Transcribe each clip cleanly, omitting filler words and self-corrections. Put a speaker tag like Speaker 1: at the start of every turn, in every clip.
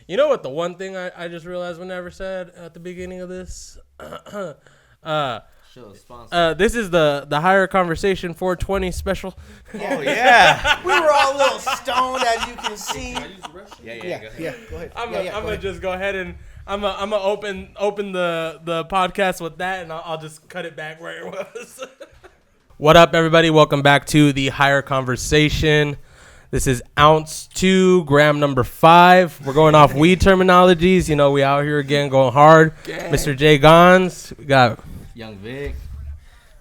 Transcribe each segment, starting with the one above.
Speaker 1: You know what? The one thing I just realized we never said at the beginning of this. This is the Higher Conversation 420 special.
Speaker 2: Oh yeah, we were all a little stoned, as you can see.
Speaker 3: Yeah. Go ahead.
Speaker 1: I'm gonna just go ahead and I'm gonna open the podcast with that, and I'll just cut it back where it was. What up, everybody? Welcome back to the Higher Conversation. This is ounce 2, gram number 5. We're going off weed terminologies. You know, we out here again going hard. Yeah. MrJayGonz. We got
Speaker 2: YoungViccc.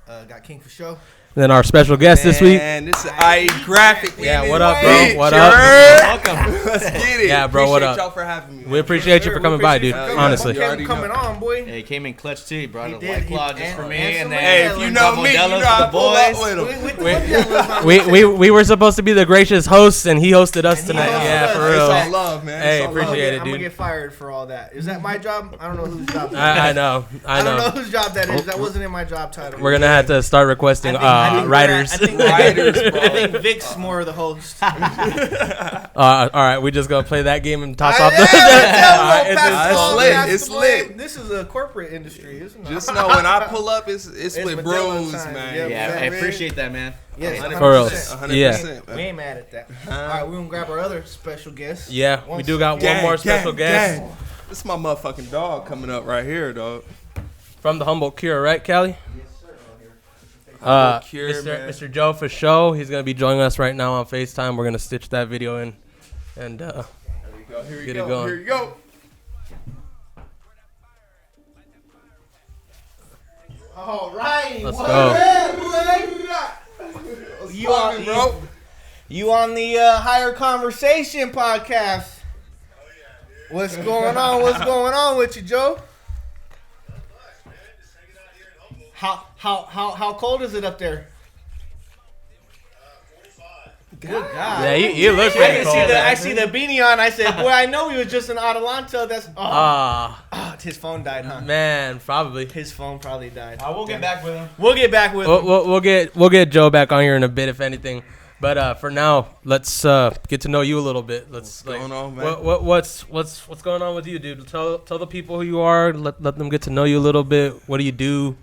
Speaker 3: Got KingFosho.
Speaker 1: Then our special guest this week.
Speaker 4: And this is IeGrafik.
Speaker 1: Yeah, what up, bro? What up?
Speaker 4: Welcome. Let's get it.
Speaker 1: Yeah, bro, what up?
Speaker 4: Appreciate y'all for having me.
Speaker 1: We appreciate you for coming by, dude. Honestly.
Speaker 3: Coming on, boy.
Speaker 2: Hey, he came in clutch too. He brought a White Claw just for me. And then
Speaker 4: hey, if you know me, you know I pull up with him.
Speaker 1: We were supposed to be the gracious hosts, and he hosted us tonight. Yeah, for real.
Speaker 4: It's all love, man.
Speaker 1: Hey, appreciate it, dude.
Speaker 3: I'm going to get fired for all that. Is that my job? I don't know whose job that is.
Speaker 1: I know.
Speaker 3: I don't know whose job that is. That wasn't in my job title.
Speaker 1: We're going to have to start requesting writers.
Speaker 3: Writers, bro. I think Vic's more of the host.
Speaker 1: All right, we just gonna play that game and toss off.
Speaker 4: It's lit.
Speaker 3: This is a corporate industry, isn't it?
Speaker 4: Just know when I pull up, it's with bros, man.
Speaker 2: Yeah, I appreciate that, man.
Speaker 3: Yes,
Speaker 4: 100%.
Speaker 1: For real.
Speaker 4: 100%.
Speaker 1: Yeah.
Speaker 3: We ain't mad at that. All right, we're gonna grab our other special guest.
Speaker 1: Yeah, we do got one more special guest.
Speaker 4: This is my motherfucking dog coming up right here, dog.
Speaker 1: From the Humboldt Cure, right, Callie? Mr. Joe Fosho, he's gonna be joining us right now on FaceTime. We're gonna stitch that video in and
Speaker 4: Here you
Speaker 1: get
Speaker 4: go.
Speaker 1: it going.
Speaker 4: Here you go.
Speaker 3: All right,
Speaker 1: let's go.
Speaker 3: You on the Higher Conversation podcast? What's going on? What's going on with you, Joe? How cold is it up there? 45. Good God.
Speaker 1: Yeah, you look pretty cold.
Speaker 3: I see the beanie on. I said, boy, I know he was just in Adelanto. That's his phone died, huh?
Speaker 1: Man, probably.
Speaker 3: His phone probably died.
Speaker 2: We'll get back with him.
Speaker 3: We'll get back with him.
Speaker 1: We'll get Joe back on here in a bit, if anything. But for now, let's get to know you a little bit. What's
Speaker 4: going on, man?
Speaker 1: What's going on with you, dude? Tell the people who you are. Let them get to know you a little bit. What do you do?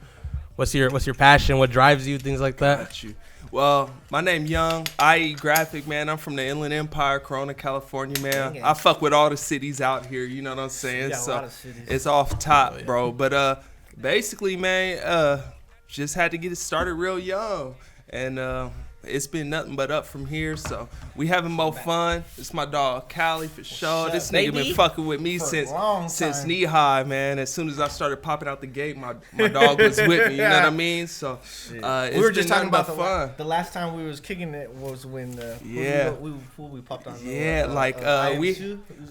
Speaker 1: What's your passion? What drives you? Things like that.
Speaker 4: Got you. Well, my name Young. IeGrafik, man. I'm from the Inland Empire, Corona, California, man. I fuck with all the cities out here. You know what I'm saying? So it's off top, bro. But basically, man, just had to get it started real young, and it's been nothing but up from here. So we having more fun. It's my dog Callie for sure. This nigga been fucking with me since knee high, man. As soon as I started popping out the gate, my dog was with me. You know what I mean? So
Speaker 3: we were just talking about
Speaker 4: fun.
Speaker 3: The last time we was kicking it was when we popped on.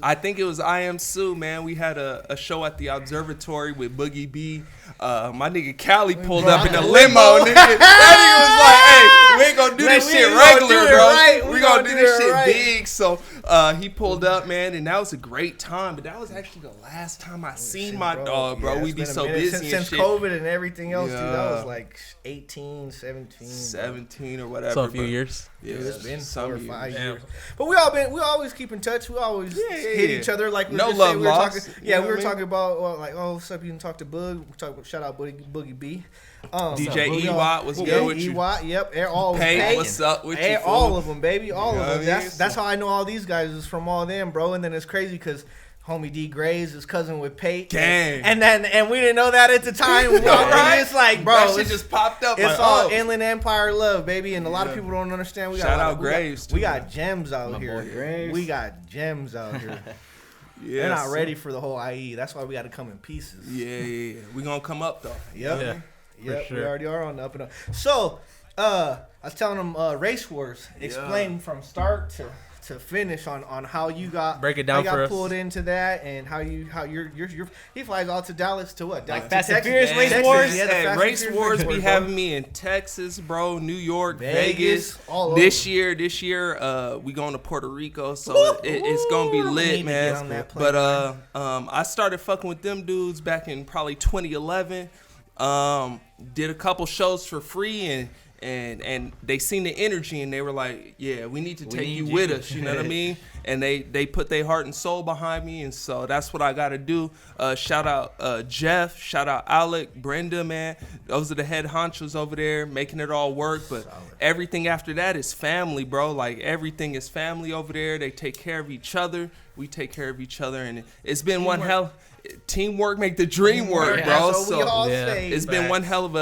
Speaker 4: I think it was I Am Sue, man. We had a show at the observatory with Boogie B. My nigga Callie pulled up in a limo, nigga. That nigga was like, hey, we ain't gonna do this shit regular, bro. We gonna do this shit big. So he pulled up, man, and that was a great time. But that was actually the last time I seen my dog, bro. We be so busy
Speaker 3: since COVID and everything else, dude. That was like 18, 17
Speaker 4: or whatever.
Speaker 1: So a few years.
Speaker 4: Yeah,
Speaker 3: it's been 4 or 5 years.
Speaker 1: Damn.
Speaker 3: But we always keep in touch. We always hit each other like
Speaker 4: no love lost.
Speaker 3: We were talking about what's up? You can talk to Boog. We talk about shout out Boogie B.
Speaker 4: DJ Ewat was good with you.
Speaker 3: Ewat, yep. All
Speaker 4: Pay, what's up with you?
Speaker 3: All of them, baby. All of them. That's how I know all these guys is from all them, bro. And then it's crazy because homie D Graves is cousin with Pate.
Speaker 4: Gang.
Speaker 3: And we didn't know that at the time. Right? It's like, bro,
Speaker 4: that shit just popped up.
Speaker 3: It's all Inland Empire love, baby. And a lot of people don't understand.
Speaker 4: Shout out Graves.
Speaker 3: We got gems out here. We got gems out here. They're not ready for the whole IE. That's why we got to come in pieces.
Speaker 4: Yeah. We gonna come up though.
Speaker 3: Yep,
Speaker 1: sure.
Speaker 3: We already are on the up and up. So, I was telling them Race Wars. Explain from start to finish on how you got
Speaker 1: break it down for us.
Speaker 3: Pulled into that and how you're he flies out to Dallas to what?
Speaker 2: Like Fast and Furious Race Wars.
Speaker 4: Yeah, Race Wars be having me in Texas, bro, New York, Vegas.
Speaker 3: All
Speaker 4: this year, we going to Puerto Rico, so it's gonna be lit, man. But I started fucking with them dudes back in probably 2011. Did a couple shows for free and they seen the energy and they were like, yeah, we need to take you with us, you know what I mean? and they put their heart and soul behind me, and so that's what I got to do. Shout out Jeff, shout out Alec, Brenda, man. Those are the head honchos over there making it all work. But everything after that is family, bro. Like everything is family over there. They take care of each other. We take care of each other, and it's been one hell. Teamwork make the dream work, bro. So it's been one hell of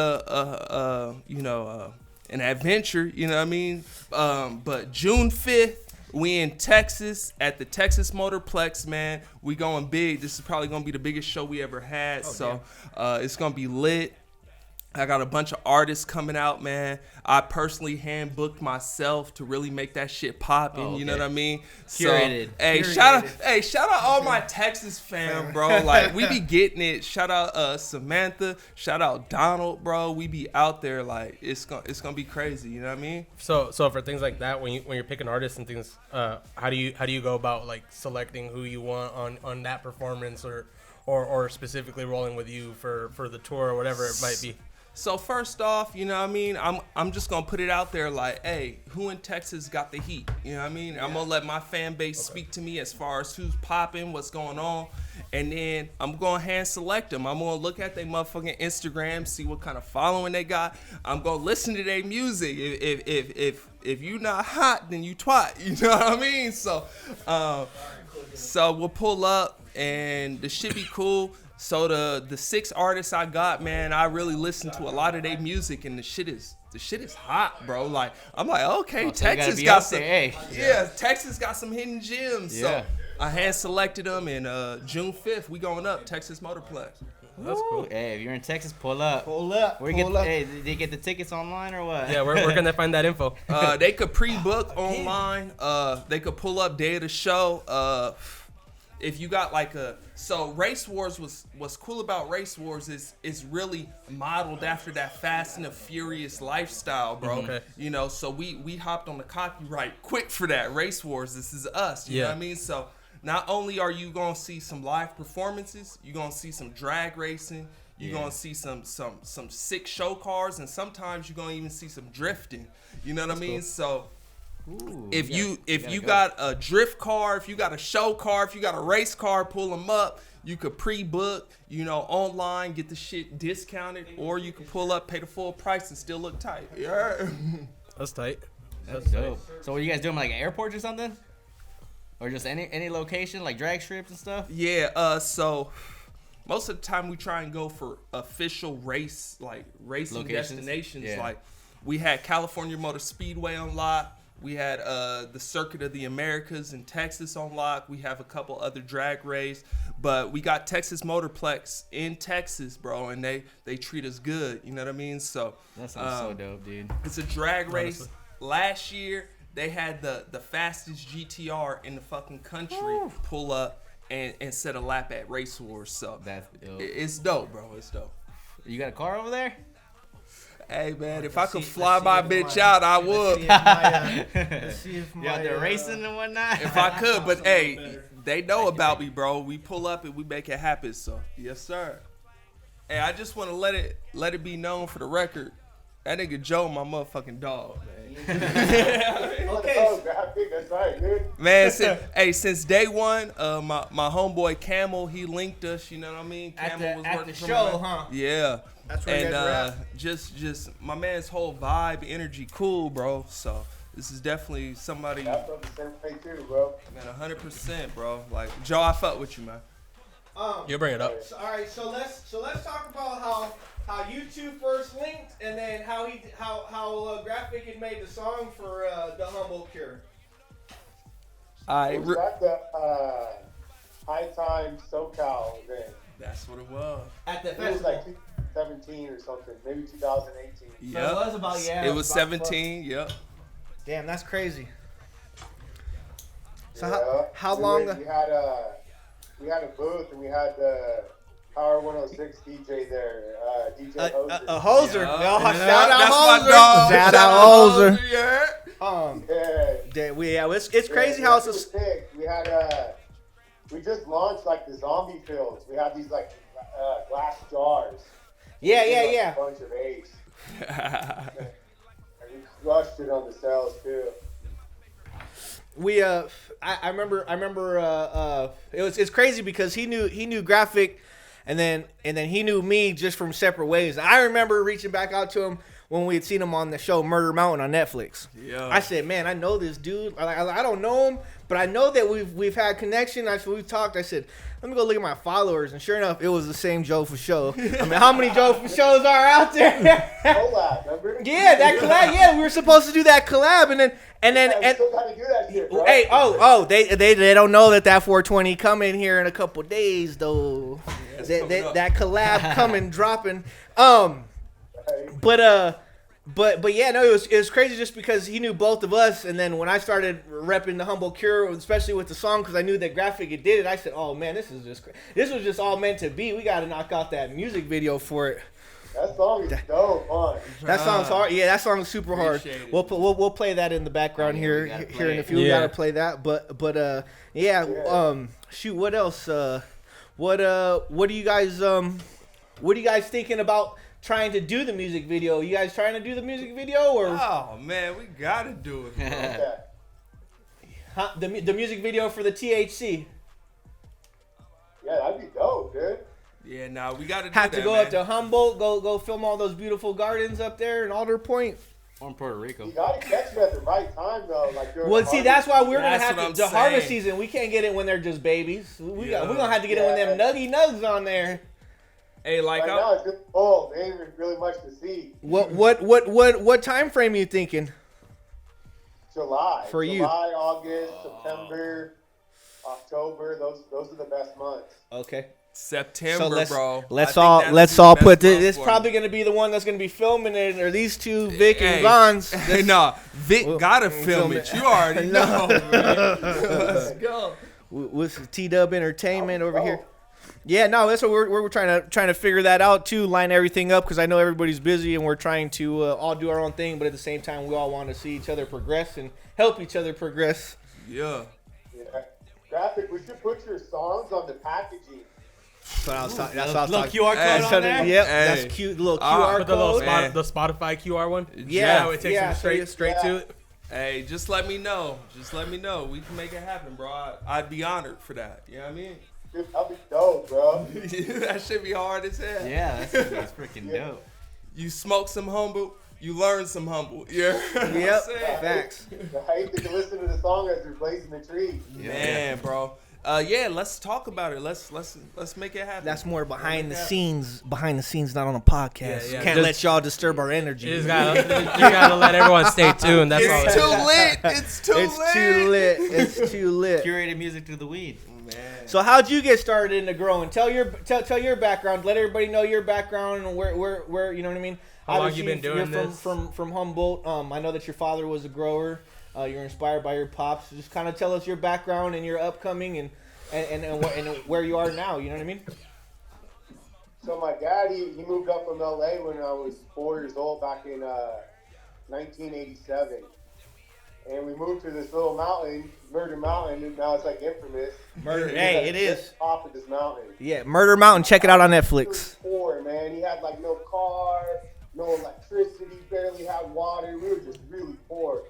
Speaker 4: an adventure. You know what I mean? But June 5th, we in Texas at the Texas Motorplex, man. We going big. This is probably gonna be the biggest show we ever had. It's gonna be lit. I got a bunch of artists coming out, man. I personally hand booked myself to really make that shit popping. You know what I mean?
Speaker 3: Curated.
Speaker 4: So, shout out all my Texas fam, bro. Like we be getting it. Shout out Samantha. Shout out Donald, bro. We be out there like it's gonna be crazy. You know what I mean?
Speaker 1: So for things like that, when you're picking artists and things, how do you go about like selecting who you want on that performance or specifically rolling with you for the tour or whatever it might be?
Speaker 4: So first off, you know what I mean? I'm just going to put it out there like, hey, who in Texas got the heat? You know what I mean? Yeah. I'm going to let my fan base speak to me as far as who's popping, what's going on. And then I'm going to hand select them. I'm going to look at their motherfucking Instagram, see what kind of following they got. I'm going to listen to their music. If you not hot, then you twat. You know what I mean? So we'll pull up and the shit be cool. So the 6 artists I got, man, I really listen to a lot of their music, and the shit is hot, bro. Like I'm like, okay, Texas got some, Texas got some hidden gems. Yeah. So I hand selected them, and June 5th we going up Texas Motorplex.
Speaker 2: That's cool. Hey, if you're in Texas, pull up. Hey, did they get the tickets online or what?
Speaker 1: Yeah, where can they find that info?
Speaker 4: They could pre-book online. They could pull up day of the show. If you got like Race Wars what's cool about Race Wars is really modeled after that Fast and the Furious lifestyle, bro. Okay. You know, so we hopped on the copyright quick for that. Race Wars, this is us. You know what I mean? So not only are you gonna see some live performances, you're gonna see some drag racing, you're gonna see some sick show cars, and sometimes you're gonna even see some drifting. You know what I mean? Cool. So if you got a drift car, if you got a show car, if you got a race car, pull them up. You could pre-book, online, get the shit discounted, or you could pull up, pay the full price, and still look tight. Yeah,
Speaker 1: that's tight.
Speaker 2: That's dope. So, what are you guys doing, like airports or something, or just any location, like drag strips and stuff?
Speaker 4: Yeah. So most of the time we try and go for official racing locations. Destinations. Yeah. Like we had California Motor Speedway on lock. We had the Circuit of the Americas in Texas on lock. We have a couple other drag races, but we got Texas Motorplex in Texas, bro, and they treat us good. You know what I mean? So
Speaker 2: that sounds so dope, dude.
Speaker 4: It's a drag race. Last year they had the fastest GTR in the fucking country pull up and set a lap at Race Wars. So
Speaker 2: that's dope.
Speaker 4: It's dope, bro. It's dope.
Speaker 2: You got a car over there?
Speaker 4: Hey man, if I could fly my bitch out, I would.
Speaker 2: You out there racing and whatnot?
Speaker 4: If I could, but hey, they know about me, bro. We pull up and we make it happen. So yes, sir. Hey, I just want to let it be known for the record. That nigga Joe, my motherfucking dog, man.
Speaker 5: Okay, that's right, dude.
Speaker 4: Man, since day one, my homeboy Camel, he linked us. You know what I mean? Camel was working
Speaker 3: at the show, huh?
Speaker 4: Yeah.
Speaker 3: That's where you guys were at.
Speaker 4: Just my man's whole vibe, energy, cool, bro. So this is definitely somebody.
Speaker 5: I'm from the same way too, bro.
Speaker 4: Man, 100%, bro. Like Joe, I fuck with you, man.
Speaker 1: You bring it up.
Speaker 3: So, all right, so let's talk about how you two first linked, and then how Grafik had made the song for the Humboldt Cure.
Speaker 5: It was at the High Time SoCal event.
Speaker 4: That's what it was.
Speaker 3: At the
Speaker 5: It
Speaker 3: festival.
Speaker 5: was like 2017 or something, maybe 2018.
Speaker 3: Yeah, so it was about
Speaker 4: It was 17. Yep.
Speaker 3: Damn, that's crazy. So
Speaker 5: yeah.
Speaker 3: how long?
Speaker 5: We had a booth and we had the Power 106 DJ there, DJ Hoser.
Speaker 3: A Hoser.
Speaker 4: Yeah.
Speaker 3: Shout out
Speaker 4: That's
Speaker 3: Hoser.
Speaker 4: my dog.
Speaker 3: Shout out Hoser.
Speaker 4: Yeah.
Speaker 3: It's crazy how it's a.
Speaker 5: Sick. We had we just launched like the zombie fields. We had these like glass jars.
Speaker 3: Yeah.
Speaker 5: A bunch of apes. And we crushed it on the cells too.
Speaker 3: I remember it's crazy because he knew Grafik, and then he knew me just from separate ways. I remember reaching back out to him when we had seen him on the show Murder Mountain on Netflix. Yeah. I said, man, I know this dude. I don't know him, but I know that we've had connection. We've talked. I said, let me go look at my followers, and sure enough, it was the same Joe Fosho. I mean, how many Joe Foshos are out there?
Speaker 5: Collab, remember?
Speaker 3: Yeah, that collab. Yeah, we were supposed to do that collab, and
Speaker 5: still gotta do that shit, bro.
Speaker 3: Hey, they don't know that 420 coming here in a couple days though. Yeah, that collab coming, dropping. But yeah, no, it was crazy just because he knew both of us, and then when I started repping the Humboldt Cure, especially with the song, because I knew that Grafik had did it, I said, oh man, this was just all meant to be. We got to knock out that music video for it.
Speaker 5: That song is dope, man.
Speaker 3: That song's hard. Yeah, that song's super hard. We'll play that in the background here in a few. We gotta play that, but shoot, what else? What are you guys thinking about trying to do the music video? You guys trying to do the music video or?
Speaker 4: Oh man, we gotta do it.
Speaker 3: The music video for the THC.
Speaker 5: Yeah, that'd be dope, dude.
Speaker 4: Yeah, nah, we gotta
Speaker 3: have to go up to Humboldt, go film all those beautiful gardens up there in Alder Point.
Speaker 2: Or in Puerto Rico.
Speaker 5: You gotta catch them at the right time though.
Speaker 3: That's why we're gonna have to harvest season. We can't get it when they're just babies. We're gonna have to get it when them nuggy nugs on there.
Speaker 4: Hey, like
Speaker 5: right now it's just cold. There ain't really much to see.
Speaker 3: What time frame are you thinking?
Speaker 5: July.
Speaker 3: For you.
Speaker 5: July, August, September, October. Those are the best months.
Speaker 3: Okay.
Speaker 4: September,
Speaker 3: bro. Let's all put this. It's probably gonna be the one that's gonna be filming it, or these two, Vic and Gonz.
Speaker 4: No, Vic gotta film it. You already know. Let's go.
Speaker 3: With TDub Entertainment over here. Yeah, no, that's what we're trying to figure that out too, line everything up, because I know everybody's busy and we're trying to all do our own thing, but at the same time we all want to see each other progress and help each other progress.
Speaker 4: Yeah.
Speaker 5: Grafik, we should put your songs on the packaging.
Speaker 3: That's what I was talking. That's what I was talking.
Speaker 2: QR code on there.
Speaker 3: Yep, that's cute. Little QR code.
Speaker 1: The Spotify QR one.
Speaker 3: Yeah,
Speaker 1: it takes you straight to it.
Speaker 4: Hey, just let me know. Just let me know. We can make it happen, bro. I'd be honored for that. You know what I mean?
Speaker 5: Dude, that'd be dope, bro.
Speaker 4: That should be hard as hell.
Speaker 2: Yeah, that's freaking dope.
Speaker 4: You smoke some Humboldt, you learn some Humboldt. Yeah.
Speaker 3: Yep. Facts.
Speaker 5: I hate to listen to the song as they're blazing the tree.
Speaker 4: Man, bro. Let's talk about it. Let's make it happen.
Speaker 3: That's more behind the scenes, not on a podcast.
Speaker 1: Yeah.
Speaker 3: Can't let y'all disturb our energy.
Speaker 1: You gotta let everyone stay tuned. That's all.
Speaker 4: It's too lit. It's
Speaker 3: too lit.
Speaker 2: Curated music through the weed.
Speaker 4: Man.
Speaker 3: So how'd you get started into growing? Tell your background. Let everybody know your background and where you know what I mean.
Speaker 1: How long you been doing this?
Speaker 3: From Humboldt. I know that your father was a grower. You're inspired by your pops. Just kind of tell us your background and your upcoming and where you are now. You know what I mean?
Speaker 5: So my dad, he moved up from LA when I was 4 years old back in 1987. And we moved to this little mountain, Murder Mountain, and now it's like infamous.
Speaker 3: Hey, it is.
Speaker 5: Top of this mountain.
Speaker 3: Yeah, Murder Mountain. Check it out on Netflix.
Speaker 5: He was poor, man. He had like no car, no electricity, barely had water. We were just really poor.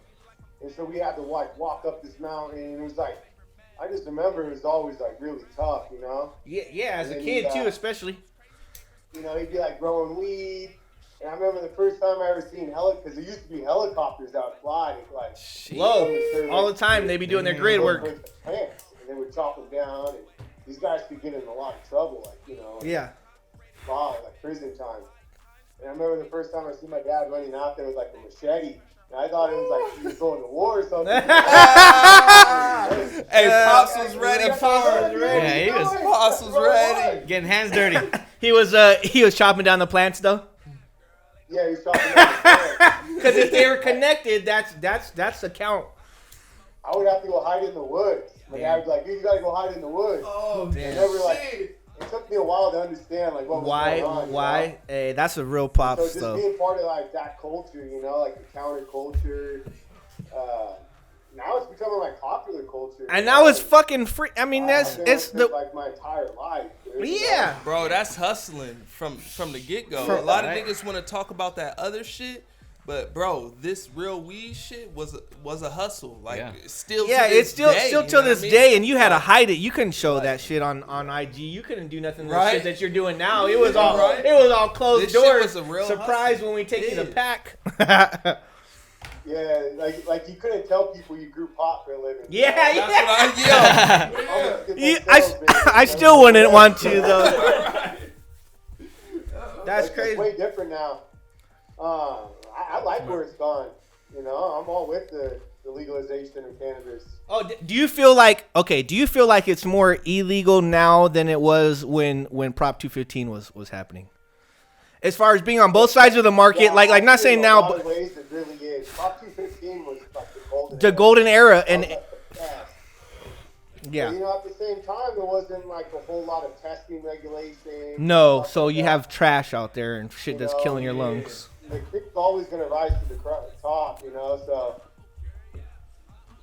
Speaker 5: And so we had to walk up this mountain. And it was like, I just remember it was always like really tough, you know?
Speaker 3: Yeah, as a kid too, especially.
Speaker 5: You know, he'd be like growing weed. And I remember the first time I ever seen because there used to be helicopters that would fly. Like,
Speaker 3: all the time. They'd be doing their grid work.
Speaker 5: Plants, and they would chop them down. And these guys could get in a lot of trouble, like, you know.
Speaker 3: Yeah.
Speaker 5: Like prison time. And I remember the first time I seen my dad running out there with like a machete. And I thought it was like he was going to war or something.
Speaker 4: Hey, Pops was ready.
Speaker 2: Pops was ready. Getting hands dirty.
Speaker 3: He was chopping down the plants though.
Speaker 5: Yeah, he was chopping down the plants.
Speaker 3: Because if they were connected, that's the count.
Speaker 5: I would have to go hide in the woods. My dad was like, "You gotta go hide in the woods."
Speaker 3: Oh, damn.
Speaker 5: It took me a while to understand like what was going on.
Speaker 3: Why? You know? Hey, that's a real pop stuff.
Speaker 5: So just being part of like that culture, you know, like the counterculture. Now it's becoming like popular culture.
Speaker 3: And now it's fucking free. I mean, it's
Speaker 5: like my entire life. Dude.
Speaker 3: Yeah,
Speaker 4: bro, that's hustling from the get go. A lot of niggas want to talk about that other shit, But bro, this real weed shit was a hustle. Like still.
Speaker 3: Yeah,
Speaker 4: to this
Speaker 3: it's still
Speaker 4: day,
Speaker 3: till this
Speaker 4: what I mean?
Speaker 3: day, and you had to hide it. You couldn't show that shit on IG. You couldn't do nothing with the shit that you're doing now. It was all closed
Speaker 4: This
Speaker 3: doors.
Speaker 4: shit was a real
Speaker 3: Surprise
Speaker 4: hustle.
Speaker 3: when we take you to pack.
Speaker 5: Yeah, like you couldn't tell people you grew pot for a living.
Speaker 3: Yeah.
Speaker 5: I
Speaker 3: still wouldn't want to though. That's crazy.
Speaker 5: It's way different now. I like where it's gone. You know, I'm all with the legalization of cannabis.
Speaker 3: Oh, do you feel like it's more illegal now than it was when Prop 215 was happening? As far as being on both sides of the market, like not saying now, but
Speaker 5: ways it really is. Prop 215 was like
Speaker 3: the golden era, and yeah.
Speaker 5: But, you know, at the same time, there wasn't like a whole lot of testing regulations.
Speaker 3: No, so you have trash out there and shit that's killing your lungs.
Speaker 5: The kick's always gonna rise to the top, you know. So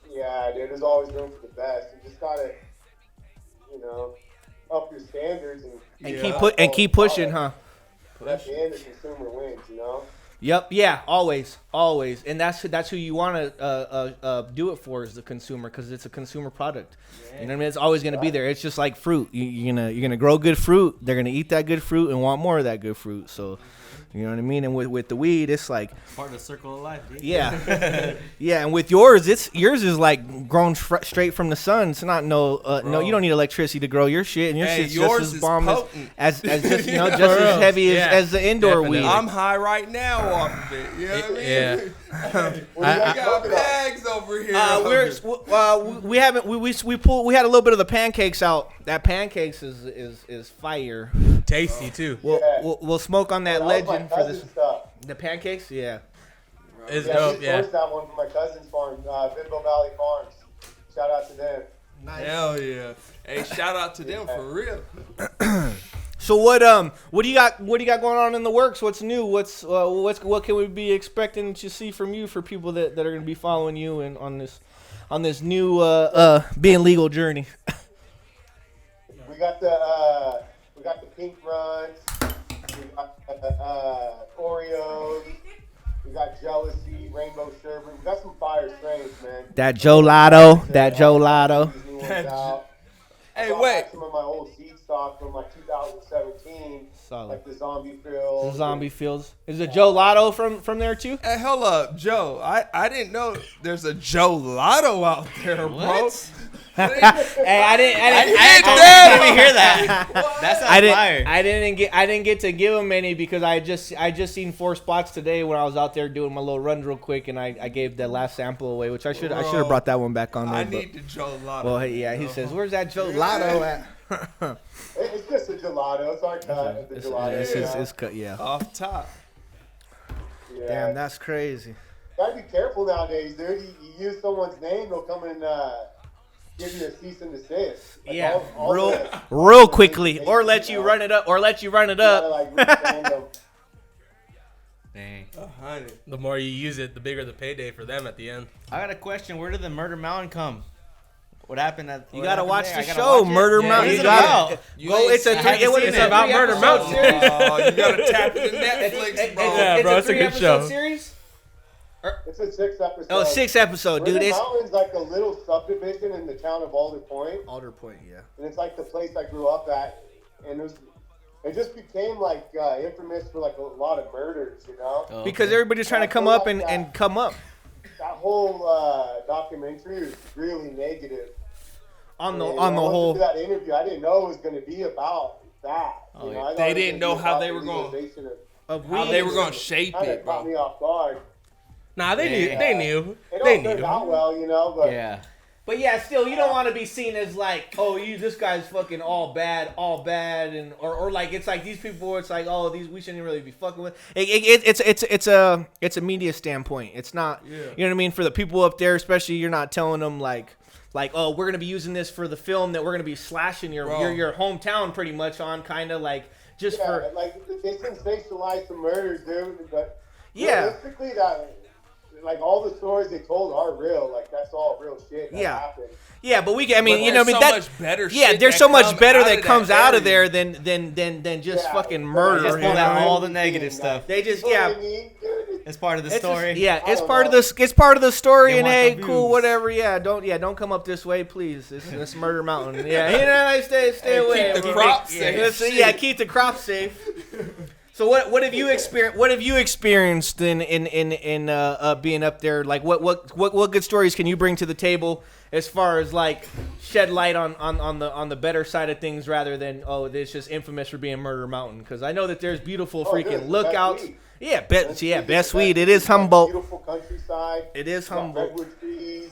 Speaker 5: yeah, dude, there's always room for the best. You just gotta, you know, up your standards and
Speaker 3: keep pushing, huh?
Speaker 5: At the end, the consumer wins, you know.
Speaker 3: Yep. Yeah. Always. And that's who you want to do it for is the consumer, because it's a consumer product. Yeah. You know what I mean? It's always going to be there. It's just like fruit. You're gonna grow good fruit. They're gonna eat that good fruit and want more of that good fruit. So, you know what I mean? And with the weed, it's like
Speaker 2: part of the circle of life, dude.
Speaker 3: Yeah. Yeah. And with yours is like grown straight from the sun. It's not no. You don't need electricity to grow your shit, and your shit's just as bomb as just just as heavy as the indoor weed.
Speaker 4: I'm high right now off of it. You know what I mean?
Speaker 1: Yeah.
Speaker 4: I got bags over here.
Speaker 3: We had a little bit of the pancakes out. That pancakes is fire.
Speaker 1: Tasty too.
Speaker 3: We'll smoke on that legend for this.
Speaker 5: Stuff.
Speaker 3: The pancakes, yeah.
Speaker 1: It's dope.
Speaker 5: We sourced that one from my cousin's farm, Bimbo Valley Farms. Shout out to them.
Speaker 3: Nice.
Speaker 4: Hell yeah! Hey, shout out to them for real.
Speaker 3: So what do you got going on in the works? What's new? What can we be expecting to see from you for people that are going to be following you and on this new being legal journey?
Speaker 5: We got the pink runs. We got Oreos. We got jealousy, rainbow sherbet. We got some fire strains, man.
Speaker 3: That Joe Lotto.
Speaker 5: Hey, wait. Some of my old seed stock from like 2017.
Speaker 3: Solid.
Speaker 5: Like the zombie fields.
Speaker 3: Is it Joe Lotto from there too?
Speaker 4: Hey, hold up, Joe. I didn't know there's a Joe Lotto out there, bro.
Speaker 3: Hey, I didn't
Speaker 2: hear that. That's fire.
Speaker 3: I didn't get to give him any because I just seen 4 spots today when I was out there doing my little run real quick, and I gave that last sample away, which I should have brought that one back on there.
Speaker 4: I need the Joe Lotto.
Speaker 3: Well, hey, yeah, he says, "Where's that Joe Lotto at?"
Speaker 5: It's just a gelato. It's our cut. The gelato.
Speaker 3: It's cut. Yeah.
Speaker 4: Off top.
Speaker 5: Yeah.
Speaker 3: Damn, that's crazy.
Speaker 5: Gotta be careful nowadays, dude. You use someone's name, they'll come and give you a cease and desist. Like
Speaker 3: yeah,
Speaker 5: all
Speaker 3: real quickly, or let you run it up,
Speaker 2: Dang.
Speaker 4: 100.
Speaker 1: The more you use it, the bigger the payday for them at the end.
Speaker 2: I got a question. Where did the Murder Mountain come? What happened?
Speaker 3: You gotta watch the show, Murder Mountain.
Speaker 2: You gotta.
Speaker 3: It's about Murder Mountain.
Speaker 4: Oh, you gotta tap into Netflix, bro.
Speaker 1: Yeah, bro, it's a good show.
Speaker 3: Series?
Speaker 5: It's a 6 episode.
Speaker 3: Oh, 6 episode, dude.
Speaker 5: Murder Mountain's like a little subdivision in the town of Alder Point.
Speaker 3: Alder Point, yeah.
Speaker 5: And it's like the place I grew up at, and it just became like infamous for like a lot of murders, you know.
Speaker 2: Oh,
Speaker 3: because everybody's trying to come up and come up.
Speaker 5: That whole documentary was really negative.
Speaker 3: On the whole.
Speaker 5: That interview, I didn't know it was going to be about that.
Speaker 2: Oh,
Speaker 5: you know?
Speaker 4: They didn't know how they were going to shape it, bro.
Speaker 5: Caught me off guard.
Speaker 1: Nah, they knew.
Speaker 5: It all turned out well, you know. But
Speaker 2: yeah.
Speaker 3: But yeah, still, you don't want to be seen as like, oh, this guy's fucking all bad, and or like it's like these people. It's like, oh, we shouldn't really be fucking with. It's a media standpoint. It's not, you know what I mean, for the people up there, especially. You're not telling them like, oh, we're gonna be using this for the film that we're gonna be slashing your hometown pretty much on, kind of like just for
Speaker 5: like they sensationalize some murders, dude. But realistically, like all the stories they told are real. Like that's all real shit that happened.
Speaker 3: Yeah, but
Speaker 4: much better.
Speaker 3: There's so much better that comes out of there than just fucking murder.
Speaker 2: Just pull out all the negative stuff.
Speaker 3: They just
Speaker 5: I mean, dude,
Speaker 2: It's part of the story.
Speaker 3: It's part of the story.
Speaker 2: They
Speaker 3: And
Speaker 2: want
Speaker 3: hey,
Speaker 2: the
Speaker 3: cool,
Speaker 2: views.
Speaker 3: whatever. Don't come up this way, please. It's Murder Mountain. Yeah, stay away.
Speaker 4: Keep the crop safe.
Speaker 3: Keep the crop safe. So what have you experienced? What have you experienced in being up there? Like what good stories can you bring to the table as far as like shed light on the better side of things rather than it's just infamous for being Murder Mountain? Because I know that there's beautiful freaking lookouts. Best weed. It is Humboldt.
Speaker 5: Beautiful countryside.
Speaker 3: It is Humboldt.
Speaker 5: Redwood trees.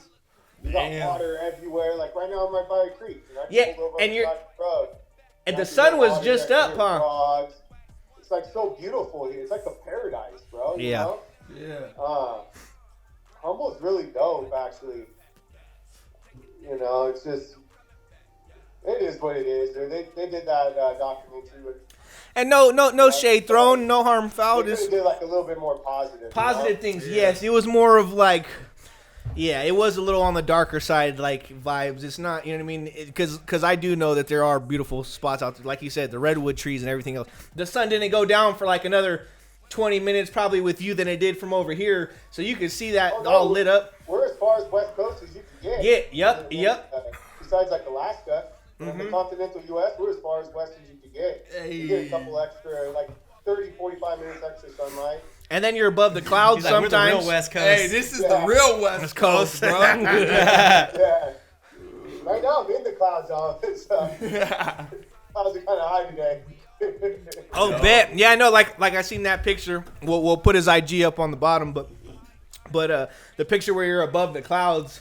Speaker 5: You got water everywhere. Like right now, I'm right by a creek.
Speaker 3: And the sun was just up, huh?
Speaker 5: Frogs. It's like so beautiful here. It's like a paradise, bro. You know?
Speaker 4: Yeah.
Speaker 5: Humboldt's really dope, actually. You know, it's just, it is what it is. They did that documentary with.
Speaker 3: And no shade thrown, no harm foul.
Speaker 5: They did like a little bit more positive.
Speaker 3: Positive things, yes. It was more of like, it was a little on the darker side, like vibes. It's not, you know what I mean? Because I do know that there are beautiful spots out there, like you said, the redwood trees and everything else. The sun didn't go down for like another 20 minutes probably with you than it did from over here, so you could see that all lit up.
Speaker 5: We're as far as West Coast as you can get.
Speaker 3: Yep.
Speaker 5: Besides like Alaska, in the continental U.S., we're as far as west as you can get. You get a couple extra, like 30, 45 minutes extra sunlight.
Speaker 3: And then you're above the clouds
Speaker 2: He's like,
Speaker 3: sometimes.
Speaker 2: we're the real West Coast.
Speaker 4: Hey, this is the real West Coast, bro.
Speaker 5: Yeah. Right now I'm in the clouds, on. Clouds are kind of high today.
Speaker 3: Bet. Yeah, I know. Like I seen that picture. We'll put his IG up on the bottom, but the picture where you're above the clouds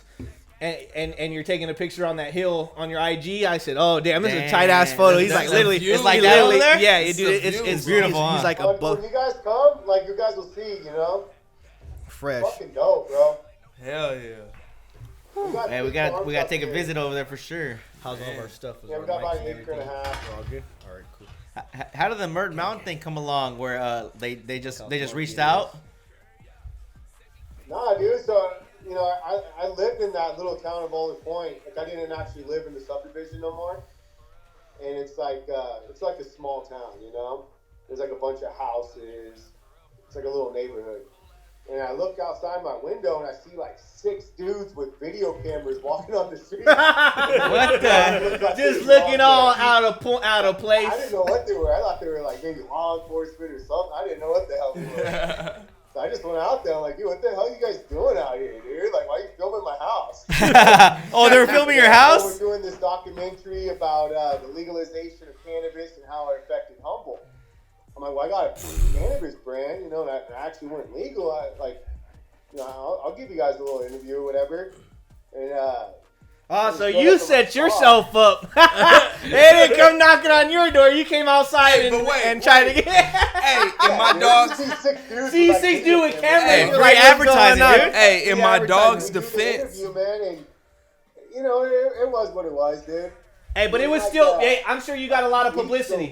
Speaker 3: and you're taking a picture on that hill on your IG. I said, oh damn, this is a tight ass photo. He's like literally,
Speaker 2: it's like that over there.
Speaker 3: Yeah, it's beautiful. He's like above.
Speaker 5: When you guys come, like you guys will see, you know,
Speaker 3: Fresh.
Speaker 5: fucking dope, bro.
Speaker 4: Hell yeah.
Speaker 2: Hey, we got to take a visit over there for sure.
Speaker 3: How's all of our stuff?
Speaker 5: Yeah, we got about an acre and a half.
Speaker 3: We're all good. All right, cool.
Speaker 2: How did the Murder Mountain thing come along? Where they just reached out?
Speaker 5: Nah, dude. So you know, I lived in that little town of Bowling Point. Like I didn't actually live in the subdivision no more. And it's like a small town, you know. There's like a bunch of houses. It's like a little neighborhood. And I look outside my window and I see like 6 dudes with video cameras walking on the street.
Speaker 2: What the?
Speaker 3: Just looking all out of place.
Speaker 5: I didn't know what they were. I thought they were like maybe law enforcement or something. I didn't know what the hell they were. So I just went out there. I'm like, dude, what the hell are you guys doing out here, dude? Like, why are you filming my house?
Speaker 2: Oh, they were filming your house?
Speaker 5: We're doing this documentary about the legalization of cannabis and how it affected Humboldt. I'm like, well, I got a cannabis brand, you know, and I actually went legal. I'll give you guys a little interview or whatever. And
Speaker 3: so you set yourself up. They didn't come knocking on your door. You came outside and tried to get.
Speaker 4: Hey, and my dog.
Speaker 3: See 6 dudes with cameras.
Speaker 2: Hey,
Speaker 3: You're
Speaker 2: free
Speaker 3: like,
Speaker 2: advertising,
Speaker 3: what's going on?
Speaker 2: dude.
Speaker 4: Hey, in my dog's
Speaker 5: we did the
Speaker 4: defense.
Speaker 5: interview, man, and, you know, it was what it was, dude.
Speaker 3: Hey, but it was still. Hey, I'm sure you got a lot of publicity.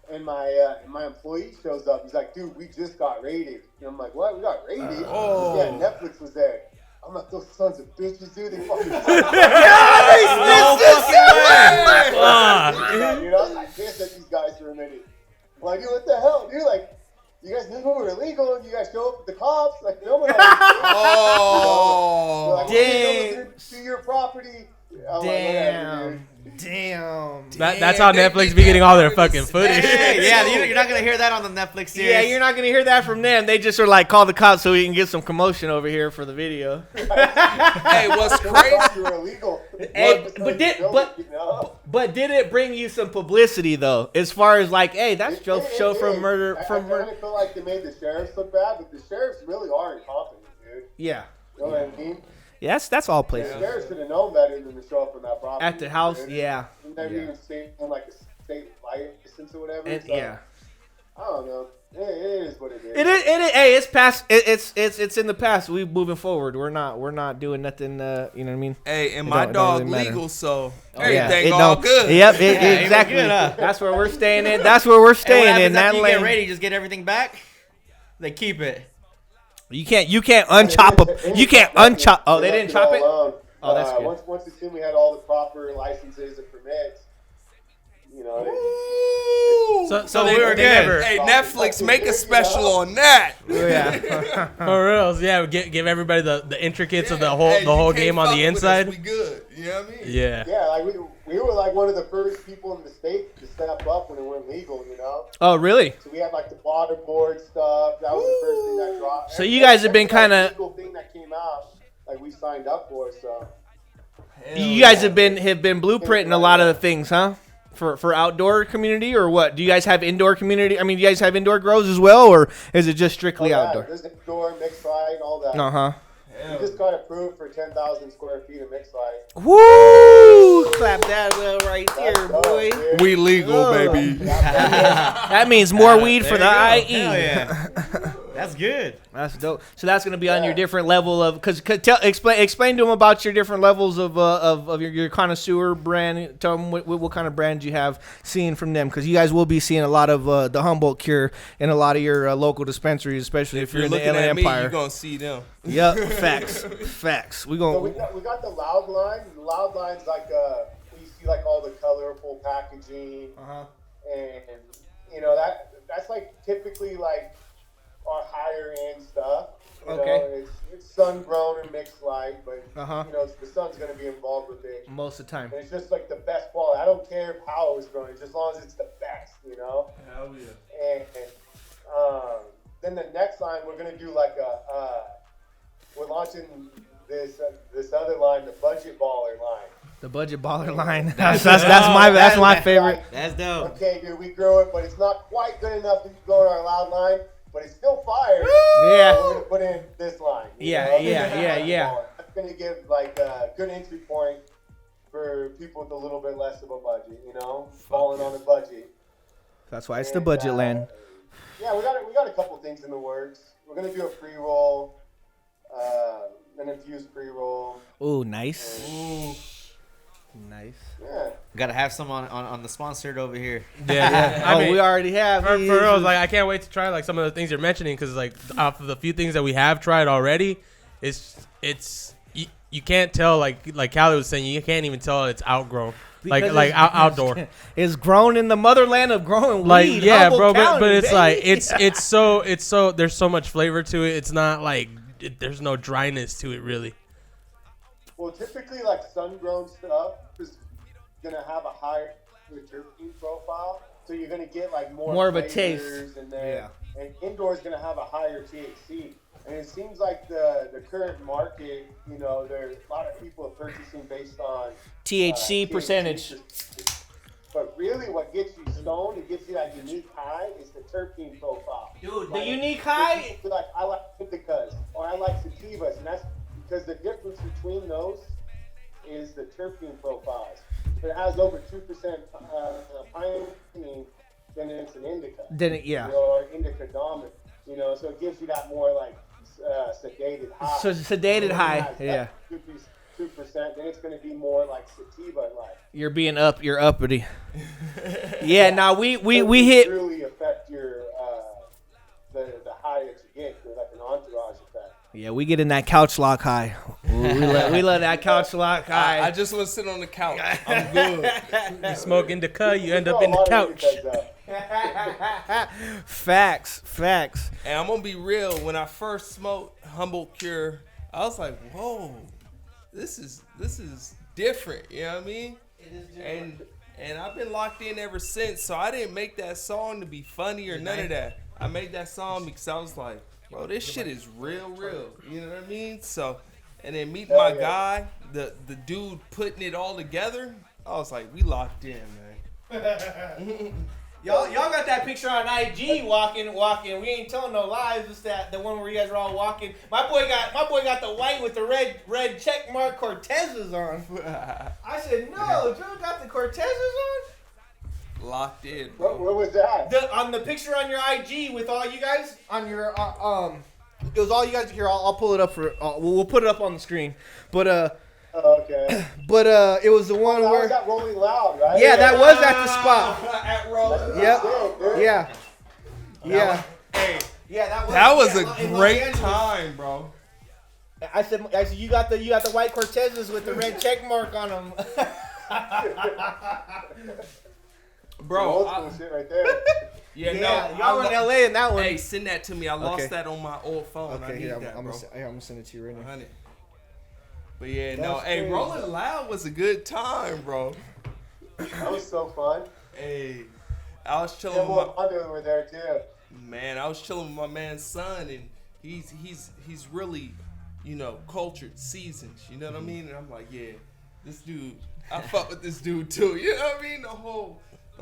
Speaker 5: And my employee shows up. He's like, dude, we just got raided. And I'm like, what? We got raided?
Speaker 4: Oh.
Speaker 5: Yeah, Netflix was there. I'm like, those sons of bitches, dude. They fucking.
Speaker 2: No fucking way.
Speaker 5: You know, I can't let these guys for a minute. I'm like, dude, what the hell, dude? Like, you guys knew we were illegal, and you guys show up with the cops, like filming all this shit.
Speaker 4: Oh.
Speaker 5: Like,
Speaker 3: Dang.
Speaker 5: to your property. I'm
Speaker 3: Damn.
Speaker 1: That's how Netflix be getting all their fucking footage.
Speaker 2: Yeah, you're not gonna hear that on the Netflix series.
Speaker 3: Yeah, you're not gonna hear that from them. They just are like, call the cops so we can get some commotion over here for the video.
Speaker 4: Hey, what's crazy?
Speaker 5: You were illegal.
Speaker 3: Hey, but did it bring you some publicity though? As far as like, hey, that's Joe Fosho from Murder.
Speaker 5: I kind of feel like they made the sheriffs look bad, but the sheriffs really are incompetent, dude.
Speaker 3: Yeah.
Speaker 5: You know what I mean?
Speaker 3: Yeah, that's all places.
Speaker 5: The sheriffs should have known better than to show up on that property.
Speaker 3: At the house,
Speaker 5: dude.
Speaker 3: yeah.
Speaker 5: And never even stayed on like a state license or whatever.
Speaker 3: And,
Speaker 5: so,
Speaker 3: yeah.
Speaker 5: I don't know. It is what it is.
Speaker 3: It is. Hey, it's past. It's in the past. We moving forward. We're not doing nothing. You know what I mean?
Speaker 4: Hey, and
Speaker 3: It
Speaker 4: my
Speaker 3: don't
Speaker 4: dog
Speaker 3: really matter.
Speaker 4: legal, so
Speaker 3: Yeah,
Speaker 4: everything
Speaker 3: it
Speaker 4: all
Speaker 3: don't-
Speaker 4: good.
Speaker 3: Yep,
Speaker 2: Yeah,
Speaker 3: exactly.
Speaker 2: good, huh?
Speaker 3: That's where we're staying in. That's where we're
Speaker 2: And what
Speaker 3: staying
Speaker 2: happens
Speaker 3: in. That
Speaker 2: after you get
Speaker 3: lane.
Speaker 2: ready? Just get everything back. They keep it.
Speaker 3: You can't unchop it. You can't unchop. Oh, they didn't chop it. Oh, that's good.
Speaker 5: Once the team we had all the proper licenses and permits, you know.
Speaker 2: So we were good.
Speaker 4: Hey, Netflix, make a special on that.
Speaker 3: Yeah.
Speaker 1: For reals, yeah. Give everybody the intricates of the whole game on the inside.
Speaker 4: We good. You know what I mean?
Speaker 1: Yeah.
Speaker 5: Yeah, like we were like one of the first people in the state to step up when it went legal, you know?
Speaker 3: Oh, really?
Speaker 5: So we had like the waterboard stuff. That was the first thing that dropped.
Speaker 3: So you guys have been kind of.
Speaker 5: Legal thing that came out, like we signed up for. So
Speaker 3: You guys have been blueprinting a lot of the things, huh? For outdoor community or what? Do you guys have indoor community? I mean, do you guys have indoor grows as well, or is it just strictly outdoor?
Speaker 5: There's indoor, mixed light, all that.
Speaker 3: Uh-huh.
Speaker 5: We just got approved for 10,000 square feet of mixed light.
Speaker 3: Woo! Clap that well right there, boy.
Speaker 4: We legal, baby.
Speaker 3: That means more weed for the IE.
Speaker 2: Hell yeah. That's good.
Speaker 3: That's dope. So that's gonna be on your different level of explain to them about your different levels of your connoisseur brand. Tell them what kind of brands you have seeing from them, because you guys will be seeing a lot of the Humboldt Cure in a lot of your local dispensaries, especially if you're in the
Speaker 4: looking
Speaker 3: LA
Speaker 4: at me,
Speaker 3: Empire.
Speaker 4: you're gonna see them.
Speaker 3: Yep, facts. We
Speaker 5: So
Speaker 3: gonna.
Speaker 5: we got the Loud line. The Loud line's like you see like all the colorful packaging, and you know that's like typically like our higher end stuff. You know, it's sun grown and mixed light, but you know the sun's gonna be involved with it
Speaker 3: Most of the time.
Speaker 5: and it's just like the best quality. I don't care how it was grown, just as long as it's the best, you know.
Speaker 4: Hell yeah.
Speaker 5: And then the next line we're gonna do like we're launching this other line, the budget baller line.
Speaker 3: The budget baller line. That's my favorite.
Speaker 2: That's dope.
Speaker 5: Okay, dude, we grow it, but it's not quite good enough to go in our Loud line, but it's still fire.
Speaker 3: Yeah.
Speaker 5: So we're gonna put in this line.
Speaker 3: Yeah.
Speaker 5: That's gonna give like a good entry point for people with a little bit less of a budget, you know, falling on a budget.
Speaker 3: That's why it's the budget land.
Speaker 5: Yeah, we got a couple things in the works. We're gonna do a pre-roll, an infused pre-roll.
Speaker 3: Ooh, nice. Nice.
Speaker 5: Yeah.
Speaker 2: Gotta have some on the sponsored over here.
Speaker 1: Yeah. I mean,
Speaker 3: we already have.
Speaker 1: for real, like I can't wait to try like some of the things you're mentioning, because like off of the few things that we have tried already, it's you can't tell, like Callie was saying, you can't even tell it's outgrown. Outdoor.
Speaker 3: It's grown in the motherland of growing weed.
Speaker 1: Like yeah,
Speaker 3: Humboldt
Speaker 1: bro,
Speaker 3: County,
Speaker 1: but it's
Speaker 3: baby.
Speaker 1: like it's so there's so much flavor to it. It's not like there's no dryness to it really.
Speaker 5: Well, typically, like sun-grown stuff is gonna have a higher terpene profile, so you're gonna get like more
Speaker 3: of a taste.
Speaker 5: And indoor is gonna have a higher THC. And it seems like the current market, you know, there's a lot of people are purchasing based on
Speaker 3: THC percentage.
Speaker 5: But really, what gets you stoned, it gives you that unique high, is the terpene profile.
Speaker 3: Dude, the unique high.
Speaker 5: Like I like indicas or I like sativas, and that's because the difference between those is the terpene profiles. If it has over 2% pine, then it's an indica.
Speaker 3: Yeah.
Speaker 5: You know, or indica dominant. You know, so it gives you that more like sedated high.
Speaker 3: So sedated high, yeah.
Speaker 5: 2%, then it's going to be more like sativa like.
Speaker 3: You're uppity. Yeah, now we hit.
Speaker 5: Really affect your the high that you get, like an entourage effect.
Speaker 3: Yeah, we get in that couch lock high. Ooh, we love that couch lock high.
Speaker 4: I just want to sit on the couch. I'm good.
Speaker 1: You smoke indica, you end up in the couch.
Speaker 3: Facts.
Speaker 4: And I'm gonna be real. When I first smoked Humboldt Cure, I was like, "Whoa, this is different." You know what I mean?
Speaker 3: It is different.
Speaker 4: And I've been locked in ever since. So I didn't make that song to be funny or none of that. I made that song because I was like, "Bro, this shit is real." You know what I mean? So, and then meeting my guy, the dude putting it all together, I was like, "We locked in, man."
Speaker 3: Y'all got that picture on IG walking. We ain't telling no lies. It's that the one where you guys are all walking. My boy got the white with the red check mark Cortezes on. I said, no, Joe got the Cortezes on.
Speaker 4: Locked in, bro.
Speaker 5: What was that?
Speaker 3: On the picture on your IG with all you guys on your it was all you guys here. I'll pull it up for. We'll put it up on the screen. But
Speaker 5: Okay.
Speaker 3: But it was the one
Speaker 5: That
Speaker 3: where.
Speaker 5: was that Rolling Loud, right?
Speaker 3: Yeah, that was at the spot.
Speaker 1: At Rolling.
Speaker 3: Yep. Yeah.
Speaker 1: Hey,
Speaker 3: Yeah,
Speaker 4: That was
Speaker 3: in
Speaker 4: a
Speaker 3: Los
Speaker 4: great
Speaker 3: Angeles.
Speaker 4: time, bro.
Speaker 3: I said you got the white Cortezes with the red check mark on them.
Speaker 4: Bro,
Speaker 5: Old school shit right there.
Speaker 4: Yeah,
Speaker 3: y'all in LA in that one.
Speaker 4: Hey, send that to me. I lost that on my old phone. I need that,
Speaker 3: I'm
Speaker 4: bro.
Speaker 3: gonna send it to you right now.
Speaker 4: 100. But yeah,
Speaker 3: That's
Speaker 4: hey,
Speaker 3: crazy.
Speaker 4: Rolling Loud was a good time, bro.
Speaker 5: That was so fun.
Speaker 4: Hey, I was chilling
Speaker 5: Yeah,
Speaker 4: with
Speaker 5: well, Wonder were there too.
Speaker 4: I was chilling with my man's son, and he's really, cultured, seasoned. You know what I mean? And I'm like, yeah, this dude, I fuck with this dude too. You know what I mean? The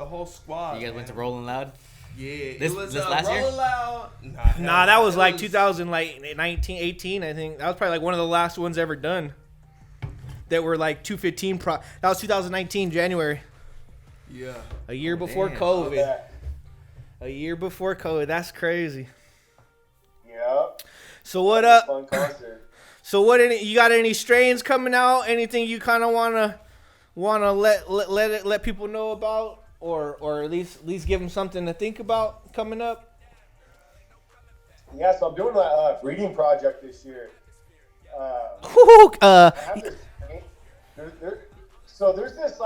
Speaker 4: whole squad.
Speaker 2: You guys went to Rolling Loud?
Speaker 4: Yeah,
Speaker 2: This
Speaker 4: it was
Speaker 2: last year?
Speaker 4: Rolling Loud.
Speaker 3: Nah, that was like 2019, 18, I think. That was probably like one of the last ones ever done. That were like 215 That was 2019 January.
Speaker 4: Yeah.
Speaker 3: A year before
Speaker 2: damn.
Speaker 3: COVID.
Speaker 5: Yeah.
Speaker 3: A year before COVID. That's crazy.
Speaker 5: Yep.
Speaker 3: So what up?
Speaker 5: Fun concert.
Speaker 3: So you got any strains coming out? Anything you kind of wanna let people know about, or at least give them something to think about coming up?
Speaker 5: Yeah, so I'm doing a breeding project this year. I have this strain. So there's this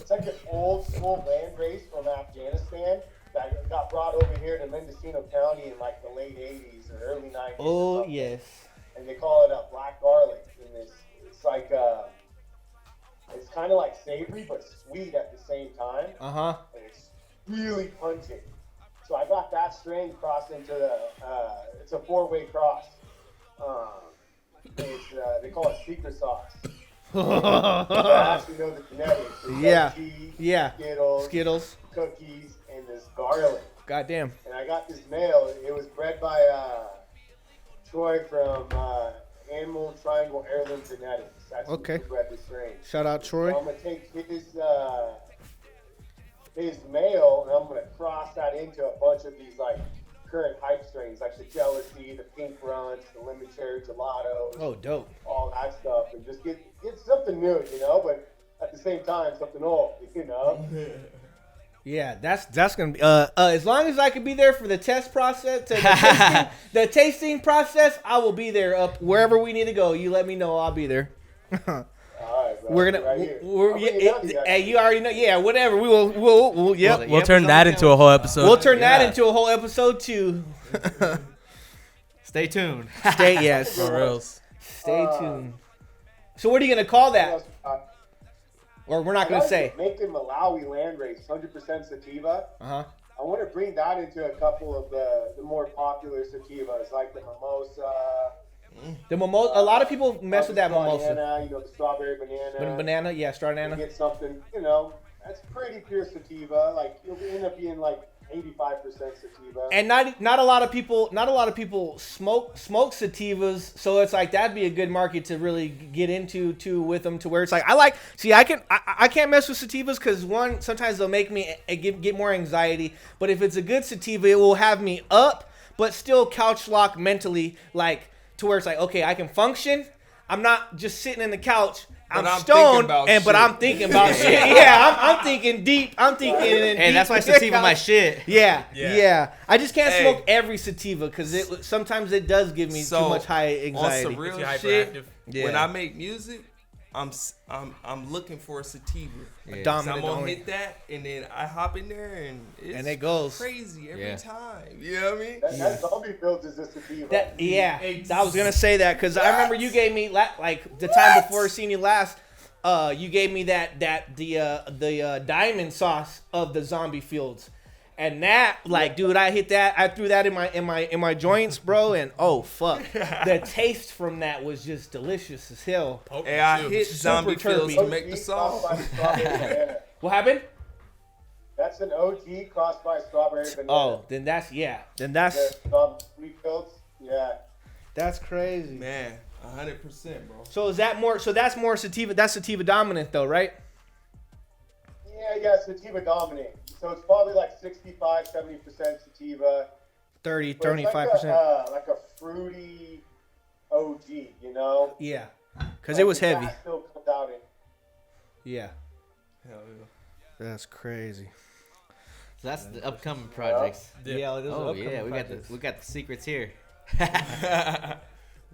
Speaker 5: it's like an old school land race from Afghanistan that got brought over here to Mendocino County in like the late 80s or early 90s.
Speaker 3: Oh yes.
Speaker 5: And they call it a black garlic. And it's like it's kind of like savory but sweet at the same time. And it's really pungent. So I got that strain crossed into it's a 4-way cross. They call it secret sauce. I actually know the genetics. There's cheese, Skittles, cookies, and this garlic.
Speaker 3: Goddamn.
Speaker 5: And I got this male. It was bred by Troy from Animal Triangle Heirloom Genetics. That's who bred this strain.
Speaker 3: Shout out Troy.
Speaker 5: So I'm gonna take his male and I'm gonna cross that into a bunch of these current hype strains like the Jealousy, the Pink Runts, the Lemon Cherry Gelato.
Speaker 3: Oh, dope.
Speaker 5: All that stuff, and just get something new, but at the same time something old,
Speaker 3: Yeah, that's gonna be as long as I can be there for the test process, the tasting process. I will be there up wherever we need to go. You let me know, I'll be there.
Speaker 5: All right, bro.
Speaker 3: We're gonna,
Speaker 5: Right
Speaker 3: hey, you already know. Yeah, whatever. We'll yep.
Speaker 1: We'll turn that into a whole episode.
Speaker 3: We'll turn that into a whole episode too.
Speaker 2: Stay tuned.
Speaker 1: For reals.
Speaker 3: Stay tuned. So what are you gonna call that? Or we're not gonna say.
Speaker 5: Making Malawi land race, 100% sativa. I want to bring that into a couple of the more popular sativas, like the mimosa.
Speaker 3: The mimosa. A lot of people mess with that mimosa.
Speaker 5: Banana, the strawberry banana.
Speaker 3: Banana, yeah, strawberry banana.
Speaker 5: Get something, that's pretty pure sativa. You'll end up being 85% sativa.
Speaker 3: And not a lot of people smoke sativas, so it's that'd be a good market to really get into too with them, to where it's I can't mess with sativas because one, sometimes they'll make me get more anxiety, but if it's a good sativa, it will have me up but still couch lock mentally, to where it's okay, I can function. I'm not just sitting in the couch. I'm stoned, but I'm thinking about shit. Yeah, I'm thinking deep. I'm thinking in
Speaker 2: And that's why sativa my shit.
Speaker 3: Yeah. I just can't smoke every sativa because sometimes it does give me too much high anxiety.
Speaker 4: On some real shit, when I make music, I'm looking for a sativa.
Speaker 3: Dominant.
Speaker 4: I'm gonna hit that, and then I hop in there, and
Speaker 3: it goes
Speaker 4: crazy every time. You know what I mean?
Speaker 5: That zombie build is a sativa.
Speaker 3: I was gonna say that because I remember you gave me the time before seeing you last. You gave me the diamond sauce of the zombie fields. And that, dude, I hit that. I threw that in my joints, bro. And oh fuck, the taste from that was just delicious as hell.
Speaker 4: Hey, I hit zombie fields to make the sauce.
Speaker 3: What happened?
Speaker 5: That's an OG crossed by strawberry banana.
Speaker 3: Oh, then that's
Speaker 5: Sweet fields, yeah.
Speaker 3: That's crazy,
Speaker 4: man. 100%, bro.
Speaker 3: So is that more? So that's more sativa. That's sativa dominant, though, right?
Speaker 5: Yeah, sativa dominant. So it's probably 65, 70% sativa.
Speaker 3: 30,
Speaker 5: but
Speaker 3: 35%.
Speaker 5: Like a fruity OG,
Speaker 3: Yeah, because it was heavy.
Speaker 5: Still comes out in.
Speaker 3: Yeah.
Speaker 4: Hell yeah.
Speaker 3: That's crazy.
Speaker 2: So that's the upcoming projects.
Speaker 3: Yeah.
Speaker 2: We got the secrets here.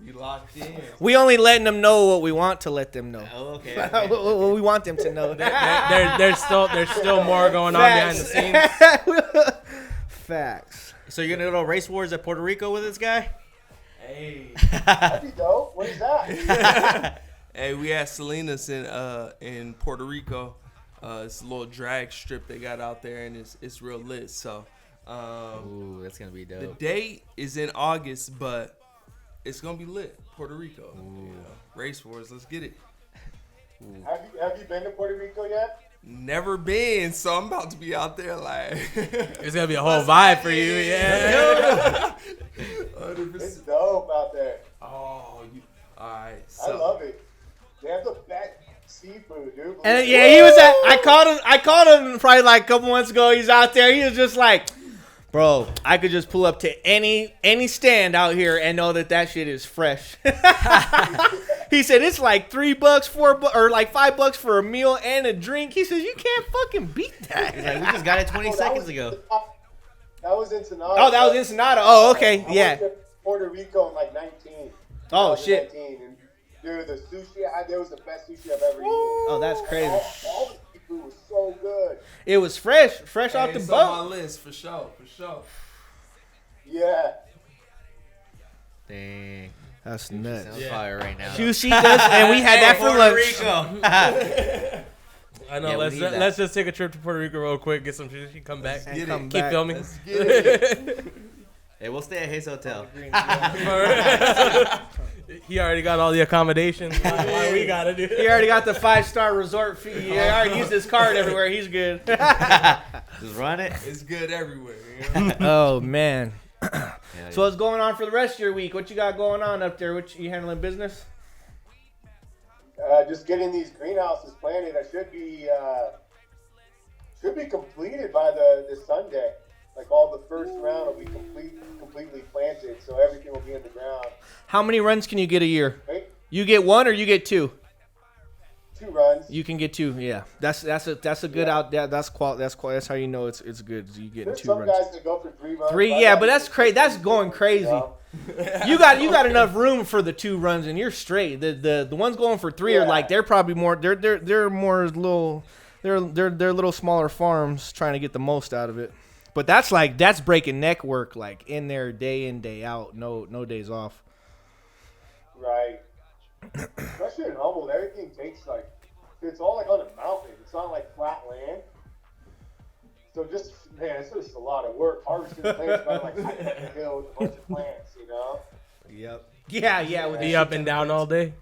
Speaker 4: You locked in.
Speaker 3: We only letting them know what we want to let them know.
Speaker 2: Oh, okay.
Speaker 3: What we want them to know.
Speaker 1: There's still more going on behind the scenes.
Speaker 3: Facts.
Speaker 2: So you're gonna go to race wars at Puerto Rico with this guy?
Speaker 4: Hey.
Speaker 5: That'd be dope. What is that?
Speaker 4: Hey, we at Salinas in Puerto Rico. It's a little drag strip they got out there, and it's real lit. So,
Speaker 2: Ooh, that's gonna be dope.
Speaker 4: the date is in August, but it's gonna be lit. Puerto Rico, race wars. Let's get it.
Speaker 5: Have you been to Puerto Rico yet?
Speaker 4: Never been, so I'm about to be out there like.
Speaker 1: It's gonna be a whole vibe for you, yeah.
Speaker 4: 100%.
Speaker 5: It's dope out there.
Speaker 4: Oh, all right.
Speaker 5: I love it. They have the best seafood, dude.
Speaker 3: And yeah, he was at. I called him probably like a couple months ago. He's out there. He was just like, bro, I could just pull up to any stand out here and know that shit is fresh. He said it's like $3, $4, or like $5 for a meal and a drink. He says you can't fucking beat that.
Speaker 2: He's like, we just got it 20 seconds ago.
Speaker 5: That was Ensenada.
Speaker 3: Oh, that was Ensenada. Oh, okay,
Speaker 5: I
Speaker 3: yeah.
Speaker 5: went to Puerto Rico in like 19.
Speaker 3: Oh shit.
Speaker 5: 2019, and dude, the sushi I had there was the best sushi I've ever eaten.
Speaker 3: Oh, that's crazy.
Speaker 5: All the seafood was so good.
Speaker 3: It was fresh off the
Speaker 4: It's
Speaker 3: boat.
Speaker 4: on my list for sure.
Speaker 5: Yeah.
Speaker 2: Dang.
Speaker 3: That's
Speaker 2: Sounds
Speaker 3: nuts.
Speaker 2: fire right now.
Speaker 3: Sushi does, and we had that for
Speaker 2: Puerto
Speaker 3: lunch.
Speaker 2: Rico.
Speaker 1: I know.
Speaker 2: Yeah, we need that.
Speaker 1: Let's just take a trip to Puerto Rico real quick, get some sushi, come back,
Speaker 3: And
Speaker 4: Get
Speaker 3: come
Speaker 4: it.
Speaker 1: keep
Speaker 3: back.
Speaker 1: filming.
Speaker 4: Let's get it.
Speaker 2: Hey, we'll stay at his hotel.
Speaker 1: He already got all the accommodations. Why we gotta do
Speaker 3: He
Speaker 1: it?
Speaker 3: already got the 5-star resort fee. He already used his card everywhere. He's good.
Speaker 2: Just run it.
Speaker 4: It's good everywhere. You know?
Speaker 3: Oh man.
Speaker 2: Yeah,
Speaker 3: So what's going on for the rest of your week? What you got going on up there? What you handling business?
Speaker 5: Just getting these greenhouses planted. I should be completed by this Sunday. Like all the first round will be completely planted, so everything will be in the ground.
Speaker 3: How many runs can you get a year?
Speaker 5: Right?
Speaker 3: You get one or you get two?
Speaker 5: 2 runs.
Speaker 3: You can get two. Yeah, that's a good out. That's how you know it's good. You getting
Speaker 5: There's
Speaker 3: 2
Speaker 5: some
Speaker 3: runs.
Speaker 5: guys that go for 3 runs.
Speaker 3: 3, yeah, but that's crazy. That's going crazy. You got enough room for the 2 runs and you're straight. The ones going for 3 are like they're probably more they're more little they're little smaller farms trying to get the most out of it. But that's breaking neck work like in there day in day out. No days off.
Speaker 5: Right. Especially in Humboldt, everything takes like it's all like on a mountain. It's not like flat land. So just it's just a lot of work. Harvesting plants by like hiking up a hill with a bunch of plants, you know.
Speaker 3: Yep. Yeah. With
Speaker 1: Be up and down all day.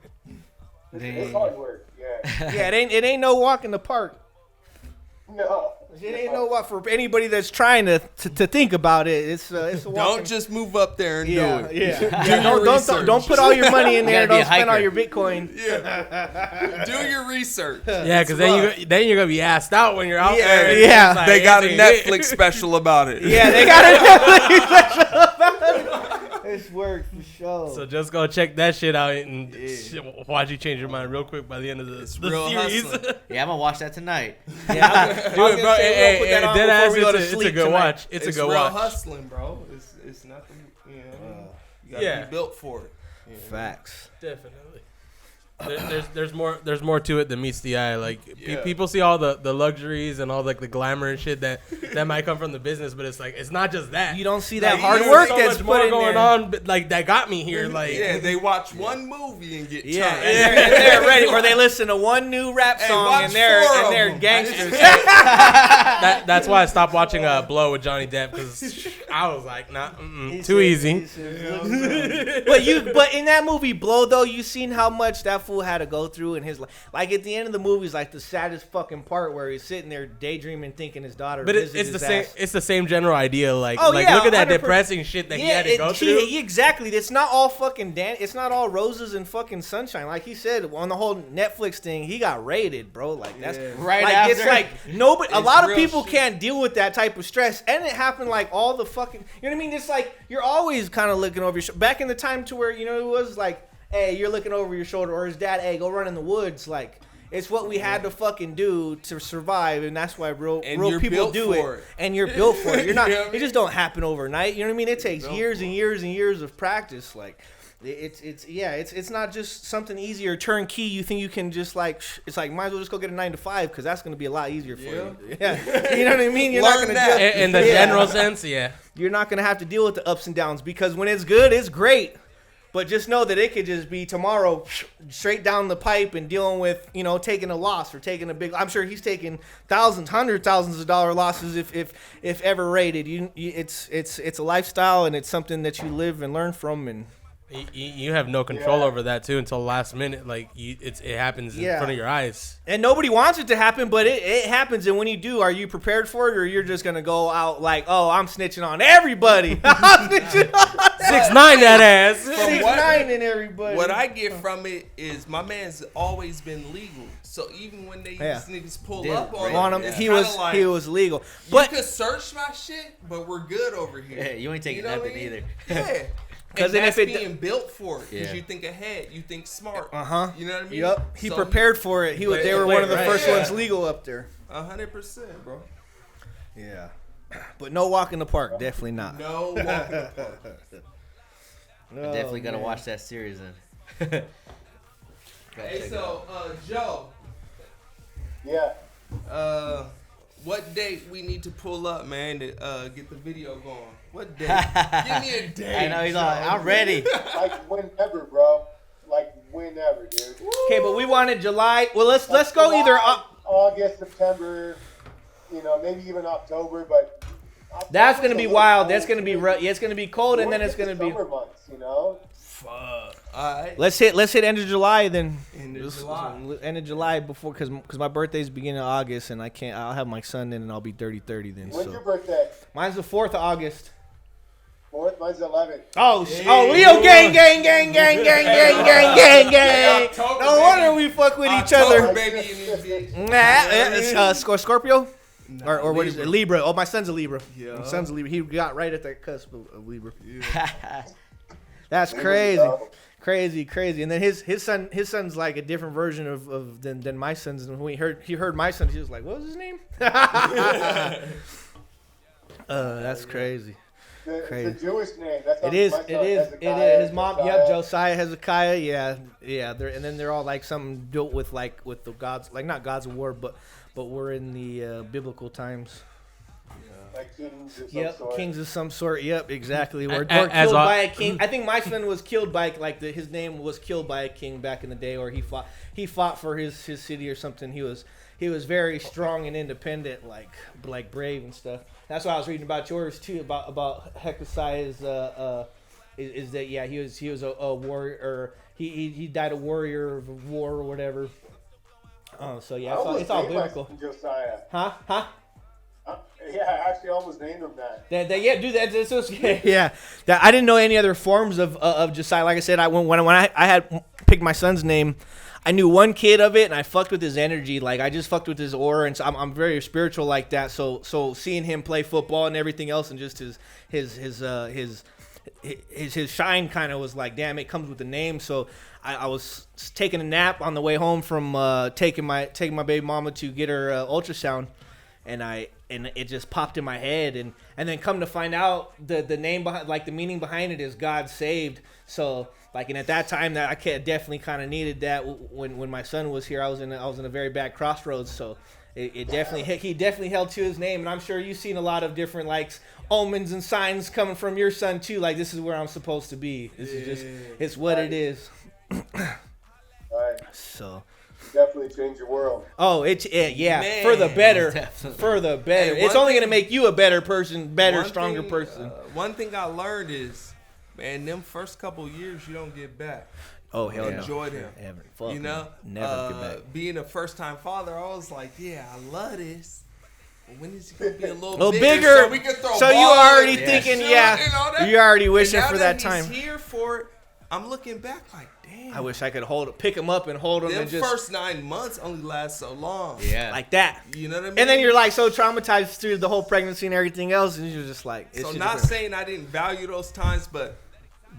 Speaker 5: It's hard work. Yeah.
Speaker 3: Yeah, it ain't no walk in the park.
Speaker 5: No.
Speaker 3: It ain't no walk for anybody that's trying to think about it. It's a walk.
Speaker 4: Don't just move up there and do it.
Speaker 3: Yeah.
Speaker 4: your research.
Speaker 3: Don't put all your money in there.
Speaker 2: You gotta be
Speaker 3: Don't
Speaker 2: a
Speaker 3: spend all
Speaker 2: hiker.
Speaker 3: your Bitcoin.
Speaker 4: Yeah. Do your research.
Speaker 1: Yeah, because then you're gonna be asked out when you're out there.
Speaker 3: Yeah.
Speaker 1: It's like,
Speaker 4: They got a
Speaker 1: it's-
Speaker 4: Netflix special about it.
Speaker 3: Yeah, they got it. It's work for sure.
Speaker 1: So just go check that shit out and watch you change your mind real quick by the end of the
Speaker 4: real
Speaker 1: series.
Speaker 4: hustling.
Speaker 2: Yeah, I'm gonna watch that tonight.
Speaker 3: Yeah,
Speaker 1: Do it, bro. Hey, dead ass. It's a good watch. It's a good
Speaker 4: real
Speaker 1: watch.
Speaker 4: hustling, bro. It's nothing. You know, you gotta
Speaker 1: Yeah.
Speaker 4: be built for it. You know?
Speaker 3: Facts.
Speaker 1: Definitely. There's more to it than meets the eye. Like
Speaker 4: Yeah.
Speaker 1: people see all the luxuries and all like the glamour and shit that might come from the business, but it's like it's not just that.
Speaker 3: You don't see that
Speaker 1: Like,
Speaker 3: hard
Speaker 1: there's
Speaker 3: work
Speaker 1: so
Speaker 3: that's
Speaker 1: much more
Speaker 3: put in
Speaker 1: going
Speaker 3: there.
Speaker 1: on, but, like that got me here. Like
Speaker 4: Yeah, they watch one movie and get
Speaker 3: Yeah,
Speaker 4: turned.
Speaker 3: and they're ready, or they listen to one new rap
Speaker 4: Hey,
Speaker 3: song
Speaker 4: watch
Speaker 3: and
Speaker 4: 4 of
Speaker 3: they're
Speaker 4: them.
Speaker 3: gangsters.
Speaker 1: that's why I stopped watching Blow with Johnny Depp because I was like, nah, too easy.
Speaker 3: But in that movie Blow though, you seen how much that fool had to go through in his life. Like at the end of the movie is like the saddest fucking part where he's sitting there daydreaming, thinking his daughter.
Speaker 1: But it's
Speaker 3: visited
Speaker 1: the
Speaker 3: his
Speaker 1: same.
Speaker 3: ass.
Speaker 1: It's the same general idea. Like,
Speaker 3: Oh,
Speaker 1: like
Speaker 3: yeah,
Speaker 1: look at that
Speaker 3: 100%.
Speaker 1: depressing shit that he had to go through.
Speaker 3: Exactly. It's not all fucking it's not all roses and fucking sunshine. Like he said on the whole Netflix thing, he got raided, bro. Like that's
Speaker 2: Right
Speaker 3: like,
Speaker 2: after.
Speaker 3: It's like nobody. A
Speaker 4: It's
Speaker 3: lot of
Speaker 4: real
Speaker 3: people
Speaker 4: shit.
Speaker 3: can't deal with that type of stress, and it happened like all the fucking. You know what I mean? It's like you're always kind of looking over your shoulder. Back in the time to where it was like, hey, you're looking over your shoulder, or his dad, hey, go run in the woods, like. It's what we had to fucking do to survive, and that's why real
Speaker 4: you're
Speaker 3: people
Speaker 4: built
Speaker 3: do
Speaker 4: for
Speaker 3: it.
Speaker 4: it.
Speaker 3: And you're built for it. You're not.
Speaker 4: You know what I
Speaker 3: It just don't happen overnight. You know what I mean? It takes years and years and years of practice. Like, It's not just something easy or turnkey. You think you can just like it's like might as well just go get a 9 to 5 because that's gonna be a lot easier for you. Yeah, you know what I mean. You're not gonna deal,
Speaker 1: in the general sense. Yeah,
Speaker 3: you're not gonna have to deal with the ups and downs because when it's good, it's great. But just know that it could just be tomorrow, straight down the pipe and dealing with, taking a loss or taking a big. I'm sure he's taking thousands, hundreds, thousands of dollar losses if ever rated. It's a lifestyle and it's something that you live and learn from, and
Speaker 1: you have no control over that too until last minute. Like it happens in front of your eyes, and
Speaker 3: nobody wants it to happen, but it happens. And when you do, are you prepared for it, or you're just gonna go out like, oh, I'm snitching on everybody? I'm snitching on
Speaker 1: 6ix9ine that ass.
Speaker 3: 6ix9ine and everybody.
Speaker 4: What I get from it is my man's always been legal. So even when these niggas pull up on him,
Speaker 3: he was legal.
Speaker 4: But you could search my shit, but we're good over here.
Speaker 2: Yeah, you ain't taking nothing either.
Speaker 4: Yeah. Because then if it's being built for it, because you think ahead, you think smart. You know what I mean?
Speaker 3: Yep. He prepared for it. They were one of the first ones legal up there.
Speaker 4: 100%, bro.
Speaker 3: Yeah. But no walk in the park, definitely not.
Speaker 4: No walk in the park.
Speaker 2: Definitely gotta watch that series then.
Speaker 4: Hey, so Joe.
Speaker 5: Yeah.
Speaker 4: What date we need to pull up, man, to get the video going? What date? Give me a date.
Speaker 2: I know he's like, I'm ready.
Speaker 5: Like whenever, bro. Like whenever, dude.
Speaker 3: Okay, but we wanted July. Well, let's go either
Speaker 5: August, September, maybe even October, but
Speaker 3: that's gonna be wild. That's gonna be it's gonna be cold, and then it's gonna be
Speaker 5: summer months,
Speaker 4: Fuck. All right.
Speaker 3: Let's hit end of July then.
Speaker 4: End of
Speaker 3: July before because my birthday's beginning of August, and I'll have my son in, and I'll be 30 then.
Speaker 5: When's your birthday?
Speaker 3: Mine's the 4th of August.
Speaker 5: 4th, mine's 11th.
Speaker 3: Oh, Leo gang. No wonder we fuck with each other.
Speaker 4: Baby,
Speaker 3: it's Scorpio? Or what is it? Libra. Oh, my son's a Libra. Yeah. My son's a Libra. He got right at that cusp of Libra. Yeah. That's crazy. And then his son's like a different version of than my son's. And when he heard my son, he was like, "What was his name?" That's crazy.
Speaker 5: The Jewish name. That's
Speaker 3: it is. His mom. Yep, Josiah, Hezekiah. Yeah. And then they're all like something built with the gods, like not gods of war, but we're in the biblical times.
Speaker 5: Like kings of some sort.
Speaker 3: Kings of some sort. Yep, exactly. Or killed by a king. I think my son was killed by his name was killed by a king back in the day, or he fought for his city or something. He was very strong and independent, like brave and stuff. That's what I was reading about yours too, about Hezekiah is that he was a warrior, or he died a warrior of war or whatever. Oh, so yeah, it's all biblical.
Speaker 5: Josiah.
Speaker 3: Huh?
Speaker 5: Yeah, I actually almost named him that.
Speaker 3: I didn't know any other forms of Josiah. Like I said, when I had picked my son's name, I knew one kid of it, and I fucked with his energy. Like I just fucked with his aura, and so I'm very spiritual like that. So seeing him play football and everything else, and just his shine kind of was like, damn, it comes with the name. So I was taking a nap on the way home from taking my baby mama to get her ultrasound, and it just popped in my head, and then come to find out the name behind, like the meaning behind it is God saved. So and at that time that I definitely kind of needed that when my son was here. I was in a very bad crossroads. So he definitely held to his name, and I'm sure you've seen a lot of different omens and signs coming from your son too. Like, this is where I'm supposed to be. This is just it's what it is.
Speaker 5: Right.
Speaker 3: So.
Speaker 5: Definitely change your world.
Speaker 3: Oh, man, for the better. For the better. It's only going to make you a better person, stronger person.
Speaker 4: One thing I learned is, man, them first couple years you don't get back.
Speaker 3: Oh, hell no.
Speaker 4: Enjoy them.
Speaker 3: Never get back.
Speaker 4: Being a first-time father, I was like, yeah, I love this. But when is it going to be a little bigger?
Speaker 3: So
Speaker 4: we can throw
Speaker 3: so you already thinking, you're already wishing for that time.
Speaker 4: He's here for it. I'm looking back like, damn.
Speaker 3: I wish I could pick him up and hold him.
Speaker 4: Them
Speaker 3: and just
Speaker 4: first 9 months only last so long.
Speaker 2: Yeah.
Speaker 3: Like that.
Speaker 4: You know what I mean?
Speaker 3: And then you're so traumatized through the whole pregnancy and everything else, and you're just like.
Speaker 4: So not saying I didn't value those times, but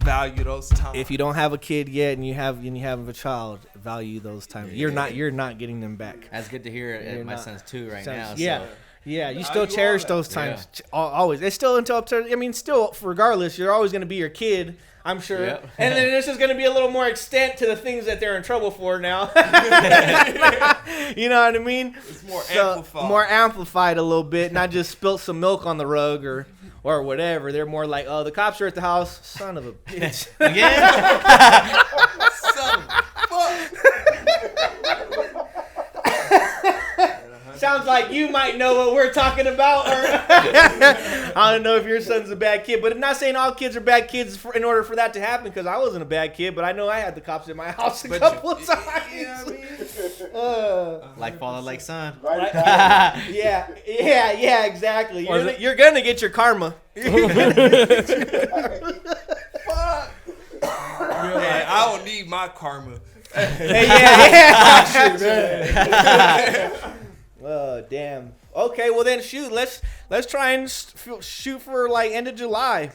Speaker 4: value those times.
Speaker 3: If you don't have a kid yet and you have a child, value those times. You're not getting them back.
Speaker 2: That's good to hear at my son's 2 right now.
Speaker 3: Yeah. Yeah, you still cherish those times. Always. It's still until up to, I mean, still, regardless, you're always going to be your kid, I'm sure. Yep. And then this is going to be a little more extent to the things that they're in trouble for now. You know what I mean?
Speaker 4: It's more amplified.
Speaker 3: More amplified a little bit, not just spilt some milk on the rug or whatever. They're more like, oh, the cops are at the house. Son of a bitch. Again?
Speaker 4: Son of a fuck.
Speaker 3: Sounds like you might know what we're talking about. Or I don't know if your son's a bad kid, but I'm not saying all kids are bad kids in order for that to happen, because I wasn't a bad kid, but I know I had the cops in my house a couple of times. You know what I mean?
Speaker 2: Like father, like son.
Speaker 3: Right? Yeah, exactly. You're gonna get your karma.
Speaker 4: I don't need my karma.
Speaker 3: Oh, damn. Okay, well then shoot. Let's try and shoot for like end of July,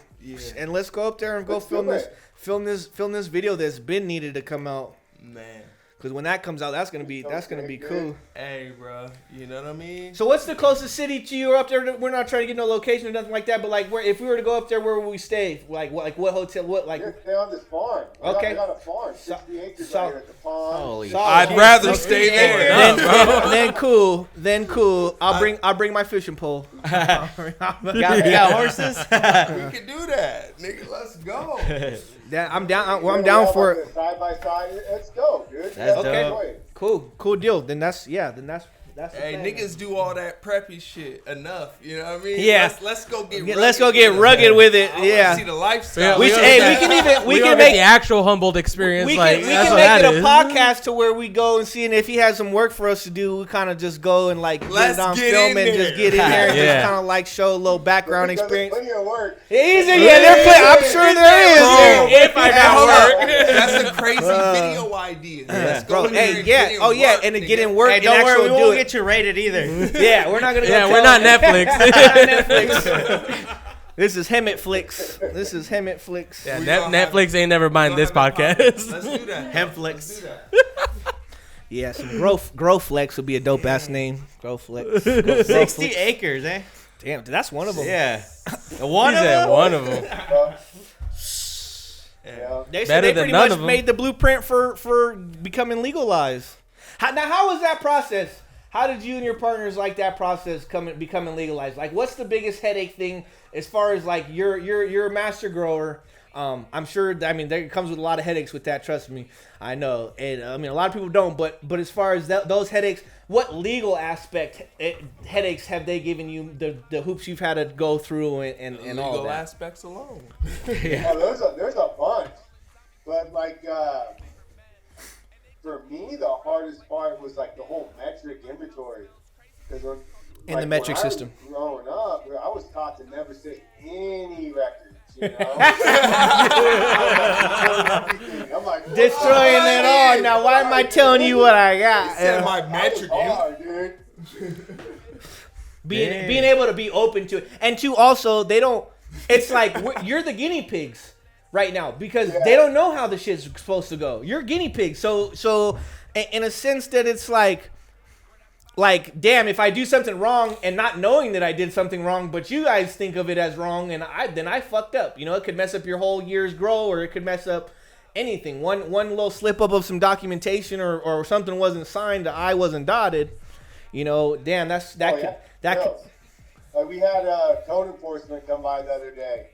Speaker 3: and let's go up there and go film this video that's been needed to come out,
Speaker 4: man.
Speaker 3: Because when that comes out, that's gonna be cool.
Speaker 4: Hey, bro, you know what I mean?
Speaker 3: So what's the closest city to you up there? We're not trying to get no location or nothing like that, but like, if we were to go up there, where would we stay? Like what hotel? What like?
Speaker 5: Stay on this farm.
Speaker 3: Okay.
Speaker 5: I got a farm, 60 acres right here at the pond.
Speaker 2: Holy
Speaker 4: I'd rather stay there.
Speaker 3: Then cool. I'll bring my fishing pole.
Speaker 2: got horses?
Speaker 4: We can do that, nigga. Let's go.
Speaker 3: I'm down. I'm down for it.
Speaker 5: Side by side, let's go, dude.
Speaker 2: That's
Speaker 3: okay. Cool deal. Then that's the
Speaker 4: hey,
Speaker 3: plan.
Speaker 4: niggas do all that preppy shit enough. You know what I mean?
Speaker 3: Yeah.
Speaker 4: Let's go get
Speaker 3: rugged with it.
Speaker 4: I see the lifestyle.
Speaker 3: We can make
Speaker 1: the actual Humboldt experience.
Speaker 3: We
Speaker 1: like,
Speaker 3: can make it a podcast to where we go and see, and if he has some work for us to do, we kind of just go and like
Speaker 4: let's
Speaker 3: get it on
Speaker 4: get
Speaker 3: film and
Speaker 4: there.
Speaker 3: just get in there and just kind of like show a little background experience.
Speaker 5: Plenty of work.
Speaker 3: I'm sure there is.
Speaker 1: If I got work.
Speaker 4: That's a crazy video idea. Let's go
Speaker 3: Hey, yeah, and to get in work.
Speaker 2: Hey,
Speaker 3: and
Speaker 2: don't worry, we
Speaker 3: do
Speaker 2: won't
Speaker 3: it.
Speaker 2: get you rated either.
Speaker 3: Yeah, we're not gonna.
Speaker 1: Yeah, we're not Netflix.
Speaker 3: This is Hemmet-Flix.
Speaker 1: Yeah, Netflix ain't never mind this podcast.
Speaker 4: Let's do that.
Speaker 2: Hemflix.
Speaker 3: Yeah, some Growflex would be a dope ass name. Growflex.
Speaker 2: 60 acres, eh?
Speaker 3: Damn, that's one of them.
Speaker 2: Yeah.
Speaker 1: One of them.
Speaker 5: Yeah.
Speaker 3: They
Speaker 1: Better
Speaker 3: pretty
Speaker 1: than none
Speaker 3: much
Speaker 1: of them.
Speaker 3: made the blueprint for becoming legalized. How was that process? How did you and your partners like that process becoming legalized? Like, what's the biggest headache thing as far as like you're a master grower? I'm sure. I mean, there comes with a lot of headaches with that. Trust me, I know. And I mean, a lot of people don't. But as far as those headaches, what legal aspect headaches have they given you? The hoops you've had to go through and all that.
Speaker 4: Legal aspects alone.
Speaker 3: Yeah.
Speaker 5: Oh, there's a bunch, but like for me, the hardest part was like the whole metric inventory, because
Speaker 3: In the metric system.
Speaker 5: Growing up, I was taught to never say any records. You know? I'm like,
Speaker 3: Destroying it all. Now, why am I telling you what I got?
Speaker 4: Said my metric.
Speaker 5: dude.
Speaker 3: Being able to be open to it, and to also they don't. It's like you're the guinea pigs right now because they don't know how the shit's supposed to go. You're guinea pigs, so in a sense that it's like damn, if I do something wrong and not knowing that I did something wrong, but you guys think of it as wrong, and I fucked up. You know, it could mess up your whole year's grow, or it could mess up anything. One little slip up of some documentation or something wasn't signed, the I wasn't dotted. You know, damn, that could.
Speaker 5: Like we had code enforcement come by the other day,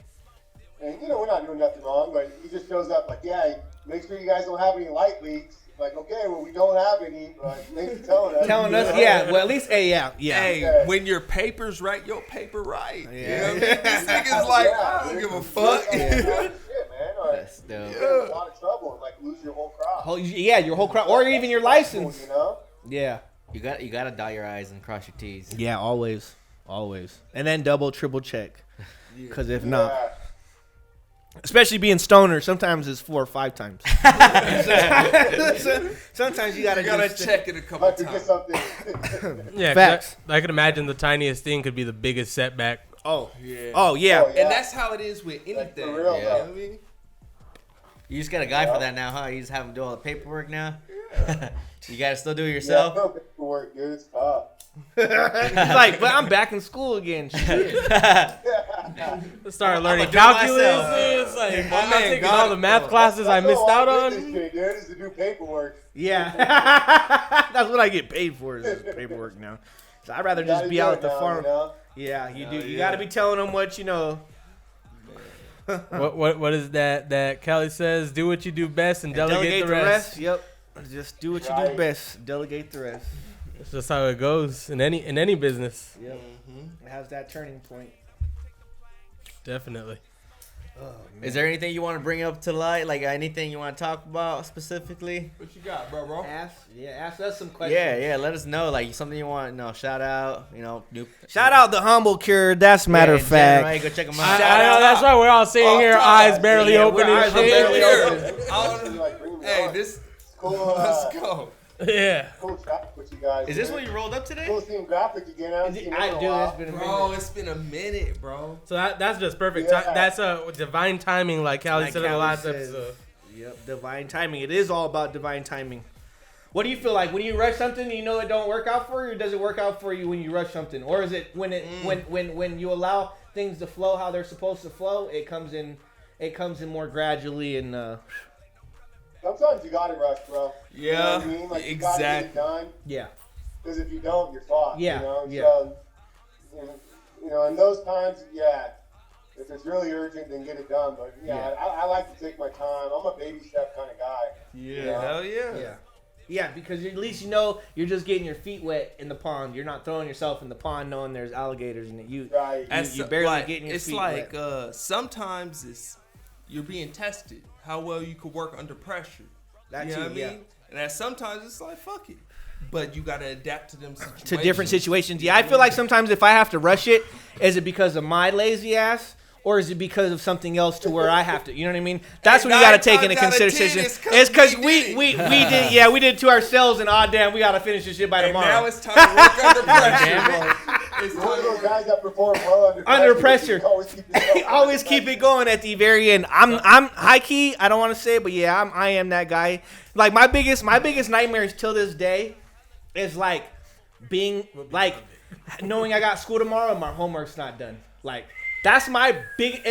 Speaker 5: and you know we're not doing nothing wrong, but he just shows up like, yeah, make sure you guys don't have any light leaks. Like, okay, well we don't have any, but thanks for telling us.
Speaker 3: Yeah. Well, at least, yeah.
Speaker 4: Hey, when your paper's right, your paper right. Yeah. You know what I mean? This nigga's like, I don't give a fuck.
Speaker 5: Shit, man. Like,
Speaker 2: That's dope.
Speaker 5: you get in a lot of trouble and like lose your whole crop.
Speaker 3: Your whole crop, or even your license.
Speaker 5: You know?
Speaker 3: Yeah.
Speaker 2: You gotta dot your I's and cross your T's.
Speaker 3: Yeah, always. And then double, triple check. Because if not, especially being stoner, sometimes it's 4 or 5 times. Sometimes you gotta
Speaker 4: check it a couple times.
Speaker 1: Yeah,
Speaker 3: facts.
Speaker 1: I could imagine the tiniest thing could be the biggest setback.
Speaker 3: Oh
Speaker 5: yeah.
Speaker 3: yeah.
Speaker 4: And that's how it is with anything.
Speaker 5: For real,
Speaker 4: you know what I mean?
Speaker 2: You just got a guy for that now, huh? You just have him do all the paperwork now? You gotta still do it yourself?
Speaker 5: Yeah, no paperwork, dude. It's tough.
Speaker 3: He's like, but I'm back in school again. Shit.
Speaker 1: Started learning
Speaker 2: do it myself.
Speaker 1: calculus. It's like, I'm not taking all the math classes I missed out on.
Speaker 5: This shit, dude, is to do paperwork.
Speaker 3: Yeah. That's what I get paid for is paperwork now. So I'd rather just be out at the farm.
Speaker 5: You know?
Speaker 3: Yeah, you do. You got to be telling them what you know.
Speaker 1: What is that Kelly says? Do what you do best and delegate the rest.
Speaker 3: Yep. Just do what you do best. Delegate the rest.
Speaker 1: That's just how it goes in any business.
Speaker 3: Yep. It has that turning point.
Speaker 1: Definitely.
Speaker 3: Oh,
Speaker 2: Is there anything you want to bring up to light? Like anything you want to talk about specifically?
Speaker 4: What you got, bro?
Speaker 3: Ask us some questions.
Speaker 2: Yeah. Let us know. Like something you want. No, shout out. New.
Speaker 3: Shout out the Humboldt Cure. That's matter of fact.
Speaker 2: Right, go check them
Speaker 1: I
Speaker 2: out.
Speaker 1: know that's right. We're all sitting here, eyes barely open and
Speaker 3: eyes
Speaker 1: shit.
Speaker 3: barely open.
Speaker 5: Like, bring me
Speaker 4: Hey,
Speaker 5: on.
Speaker 4: this.
Speaker 5: Cool,
Speaker 4: Let's go.
Speaker 1: Yeah.
Speaker 5: cool chat with you guys.
Speaker 2: Is this
Speaker 5: man.
Speaker 2: what you rolled up today?
Speaker 5: Cool seeing Grafik again. I haven't seen him in a while.
Speaker 3: It's been a
Speaker 4: Bro,
Speaker 3: minute.
Speaker 4: it's been a minute, bro.
Speaker 1: So that's just perfect.
Speaker 5: Yeah.
Speaker 1: That's a divine timing, like Callie
Speaker 3: Like
Speaker 1: said in the
Speaker 3: Callie
Speaker 1: last
Speaker 3: says.
Speaker 1: episode.
Speaker 3: Yep, divine timing. It is all about divine timing. What do you feel like when you rush something? You know it don't work out for you, or does it work out for you when you rush something, or is it when you allow things to flow how they're supposed to flow? It comes in more gradually and
Speaker 5: Sometimes you gotta rush, bro.
Speaker 4: Yeah,
Speaker 5: You know what I mean? Like, you gotta get it
Speaker 4: exactly.
Speaker 5: done.
Speaker 3: yeah.
Speaker 5: Because if you don't, you're fucked.
Speaker 3: Yeah,
Speaker 5: You know?
Speaker 3: yeah.
Speaker 5: So, you know, in those times, yeah, if it's really urgent, then get it done. But yeah, I like to take my time. I'm a baby step kind of guy.
Speaker 4: Yeah, hell yeah.
Speaker 3: Yeah. Yeah, because at least you know you're just getting your feet wet in the pond. You're not throwing yourself in the pond knowing there's alligators in it. You
Speaker 5: Right.
Speaker 3: you barely
Speaker 4: like,
Speaker 3: getting your
Speaker 4: it's
Speaker 3: feet
Speaker 4: like
Speaker 3: wet.
Speaker 4: sometimes you're being tested how well you could work under pressure.
Speaker 3: That
Speaker 4: you
Speaker 3: too,
Speaker 4: know what I
Speaker 3: yeah.
Speaker 4: mean? And that sometimes it's like fuck it, but you gotta adapt to them situations.
Speaker 3: To different situations. Yeah, I feel like sometimes if I have to rush it, is it because of my lazy ass? Or is it because of something else to where I have to? You know what I mean? That's what you got to take into consideration. It's because we did it to ourselves, and damn, we got to finish this shit by
Speaker 4: And
Speaker 3: tomorrow.
Speaker 4: now it's time to work under pressure. It's
Speaker 5: One of
Speaker 4: time
Speaker 5: those
Speaker 4: to
Speaker 5: guys that perform well
Speaker 3: Under pressure.
Speaker 5: You
Speaker 3: Always keep it going at the very end. I'm high key. I don't want to say it, but yeah, I am that guy. Like my biggest nightmares till this day is like being like knowing I got school tomorrow and my homework's not done. Like that's my big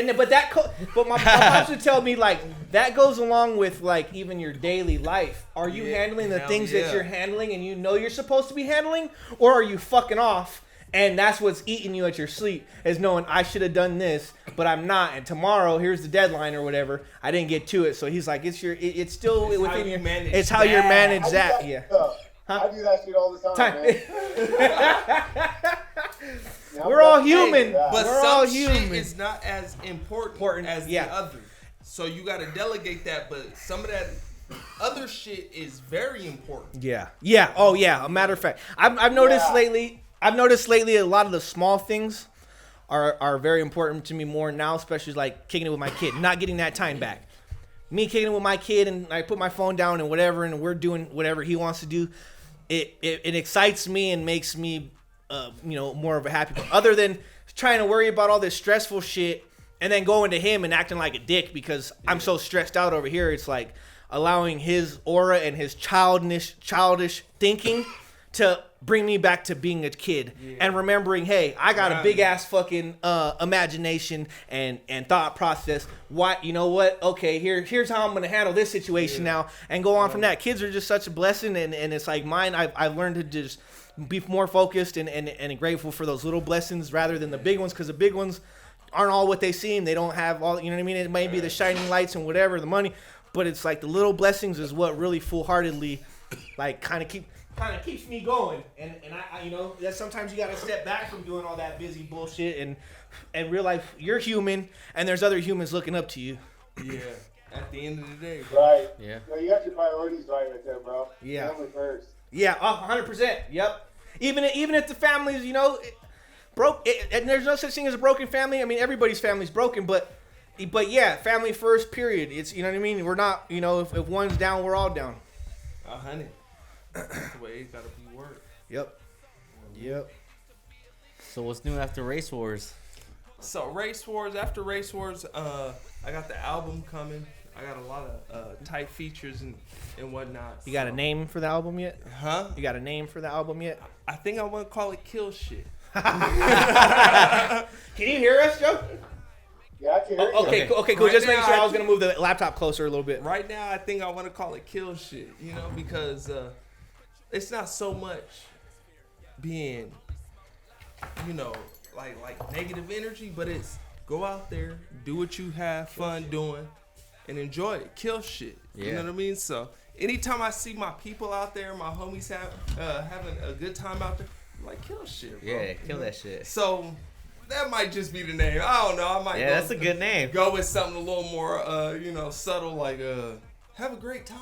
Speaker 3: but my pops would tell me like that goes along with like even your daily life. Are you handling the
Speaker 4: hell
Speaker 3: things
Speaker 4: yeah.
Speaker 3: that you're handling and you know you're supposed to be handling, or are you fucking off? And that's what's eating you at your sleep, is knowing I should have done this, but I'm not. And tomorrow, here's the deadline or whatever. I didn't get to it, so he's like, it's still
Speaker 4: It's how
Speaker 3: within
Speaker 4: you
Speaker 3: your.
Speaker 4: manage
Speaker 3: It's how you
Speaker 4: that.
Speaker 3: manage that. Yeah.
Speaker 5: I do that shit all the time, man. Yeah,
Speaker 3: We're all
Speaker 5: I'm
Speaker 3: human.
Speaker 5: that.
Speaker 4: But
Speaker 3: We're
Speaker 4: some
Speaker 3: all
Speaker 4: shit
Speaker 3: human.
Speaker 4: is not as important as
Speaker 3: yeah.
Speaker 4: the other. So you got to delegate that, but some of that other shit is very important.
Speaker 3: Yeah. Yeah. Oh yeah. A matter of fact, I've noticed
Speaker 5: Yeah.
Speaker 3: lately. I've noticed lately a lot of the small things are very important to me more now, especially like kicking it with my kid, not getting that time back. Me kicking it with my kid, and I put my phone down and whatever, and we're doing whatever he wants to do. It excites me and makes me, more of a happy. Other than trying to worry about all this stressful shit and then going to him and acting like a dick because I'm so stressed out over here. It's like allowing his aura and his childish thinking to bring me back to being a kid and remembering, hey, I got a big ass fucking imagination and thought process. What, you know what? Okay, here's how I'm gonna handle this situation now, and go on from that. Kids are just such a blessing, and it's like mine. I've learned to just be more focused and grateful for those little blessings rather than the big ones, because the big ones aren't all what they seem. They don't have all, you know what I mean? It may be the shining lights and whatever, the money, but it's like the little blessings is what really full-heartedly like kind of keeps me going, and I that sometimes you gotta step back from doing all that busy bullshit and realize you're human and there's other humans looking up to you.
Speaker 4: Yeah. At the end of the day, bro.
Speaker 5: Right.
Speaker 2: Yeah.
Speaker 5: No, you got your priorities right there, bro.
Speaker 3: Yeah.
Speaker 5: Family first.
Speaker 3: Yeah, 100%. Yep. Even if the family's broke, and there's no such thing as a broken family. I mean, everybody's family's broken, but yeah, family first. Period. It's, you know what I mean. We're not, if one's down, we're all down.
Speaker 4: 100. That's the way it gotta be worked.
Speaker 3: Yep.
Speaker 2: So what's new after Race Wars?
Speaker 4: So after Race Wars, I got the album coming. I got a lot of tight features and whatnot.
Speaker 3: You got a name for the album yet?
Speaker 4: Huh?
Speaker 3: You got a name for the album yet?
Speaker 4: I think I want to call it Kill Shit.
Speaker 3: Can you hear us, Joe?
Speaker 5: Yeah, I can hear you.
Speaker 3: Okay, cool. Okay, cool.
Speaker 4: Right
Speaker 3: Just making
Speaker 4: now,
Speaker 3: sure I was gonna move the laptop closer a little bit.
Speaker 4: Right now, I think I want to call it Kill Shit, you know, because it's not so much being, you know, like negative energy, but it's go out there, do what you have fun doing, and enjoy it. Kill shit.
Speaker 2: Yeah.
Speaker 4: You know what I mean? So anytime I see my people out there, my homies having a good time out there, I'm like, kill shit, bro.
Speaker 2: Yeah, kill that shit.
Speaker 4: So that might just be the name. I don't know. I might.
Speaker 2: Yeah, that's a good name.
Speaker 4: Go with something a little more, subtle, like have a great time.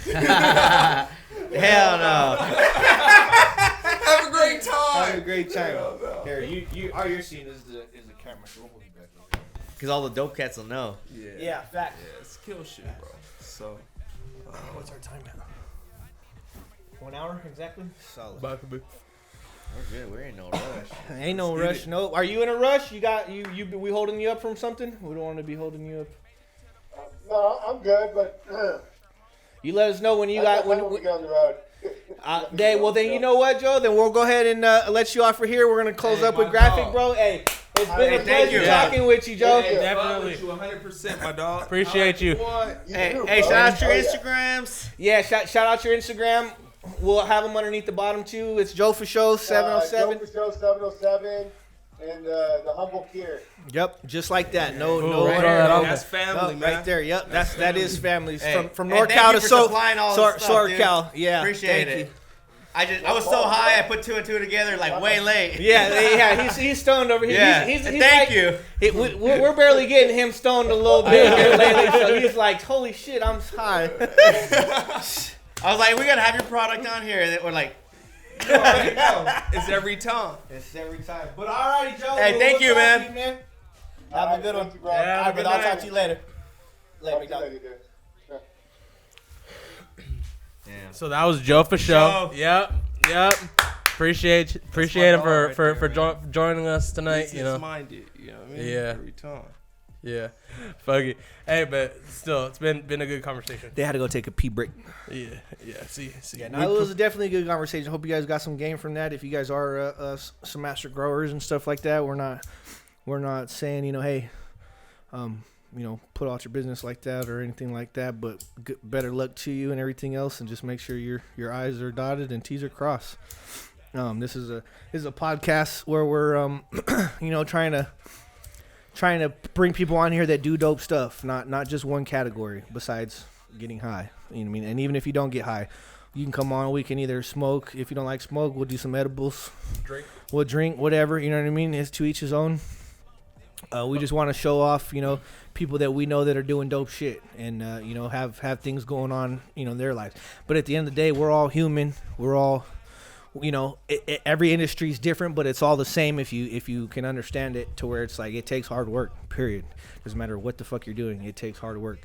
Speaker 2: Hell no.
Speaker 4: Have a great time.
Speaker 3: Have a great time.
Speaker 4: Hell no.
Speaker 3: Here, all you're seeing is the camera. So we'll move you back over.
Speaker 2: Because all the dope cats will know.
Speaker 4: Yeah.
Speaker 3: Yeah, fact.
Speaker 4: Yeah, it's kill shit, bro. So.
Speaker 3: What's our time now? 1 hour exactly. Solid.
Speaker 2: We're good. We're in no rush.
Speaker 3: Ain't no rush. No. Are you in a rush? You got you. We holding you up from something? We don't want to be holding you up.
Speaker 5: No, I'm good, but
Speaker 3: You let us know when you
Speaker 5: I
Speaker 3: got
Speaker 5: don't
Speaker 3: when.
Speaker 5: get on the road.
Speaker 3: Well, then you know what, Joe? Then we'll go ahead and let you off for here. We're gonna close up with Grafik, bro. Hey, it's been a pleasure talking with you, Joe.
Speaker 4: Hey,
Speaker 1: Definitely.
Speaker 4: You 100%, my dog.
Speaker 1: Appreciate you.
Speaker 2: Hey, shout out your Instagrams.
Speaker 3: Yeah, shout out your Instagram. We'll have them underneath the bottom too. It's Joe Fosho 707.
Speaker 5: Joe Fosho 707 and the Humbolt here.
Speaker 3: Yep, just like that. No,
Speaker 1: right
Speaker 3: other-
Speaker 1: there.
Speaker 4: That's family, man.
Speaker 3: right there. Yep, that is family.
Speaker 2: Hey,
Speaker 3: From
Speaker 2: and thank
Speaker 3: NorCal
Speaker 2: you
Speaker 3: to
Speaker 2: for supplying all the stuff, dude.
Speaker 3: SoCal. Yeah,
Speaker 2: Appreciate
Speaker 3: thank
Speaker 2: it.
Speaker 3: you.
Speaker 2: I was so high, I put 2 and 2 together like way late.
Speaker 3: Yeah. He's stoned over here.
Speaker 2: Yeah.
Speaker 3: He's
Speaker 2: Thank
Speaker 3: like,
Speaker 2: you.
Speaker 3: We're barely getting him stoned a little bit here lately. So he's like, holy shit, I'm high.
Speaker 2: I was like, we gotta have your product on here, and we're like,
Speaker 4: It's every time.
Speaker 3: It's every time. But all right, Joe.
Speaker 2: Hey, thank you, man.
Speaker 3: Have a good one.
Speaker 5: Thank you, bro.
Speaker 1: Yeah,
Speaker 3: All right, brother, I'll talk to you later.
Speaker 5: Talk to you later, dude.
Speaker 2: damn.
Speaker 1: So that was Joe Fosho.
Speaker 2: Joe.
Speaker 1: Yep. Appreciate him for joining us tonight. You know.
Speaker 4: Minded, you know what I mean?
Speaker 1: Yeah.
Speaker 4: Every time.
Speaker 1: Yeah. Fuck it. Hey, but still, it's been a good conversation.
Speaker 3: They had to go take a pee break.
Speaker 1: Yeah. See.
Speaker 3: Yeah, no, it was definitely a good conversation. Hope you guys got some game from that. If you guys are some master growers and stuff like that, we're not saying, hey, put out your business like that or anything like that. But better luck to you and everything else, and just make sure your I's are dotted and T's are crossed. This is a podcast where we're trying to bring people on here that do dope stuff, not just one category besides getting high. You know what I mean? And even if you don't get high, you can come on. We can either smoke. If you don't like smoke, we'll do some edibles. We'll drink, whatever. You know what I mean? It's to each his own. We just want to show off, people that we know that are doing dope shit and, have things going on, in their lives. But at the end of the day, we're all human. We're all, every industry is different, but it's all the same if you can understand it to where it's like it takes hard work, period. Doesn't matter what the fuck you're doing. It takes hard work.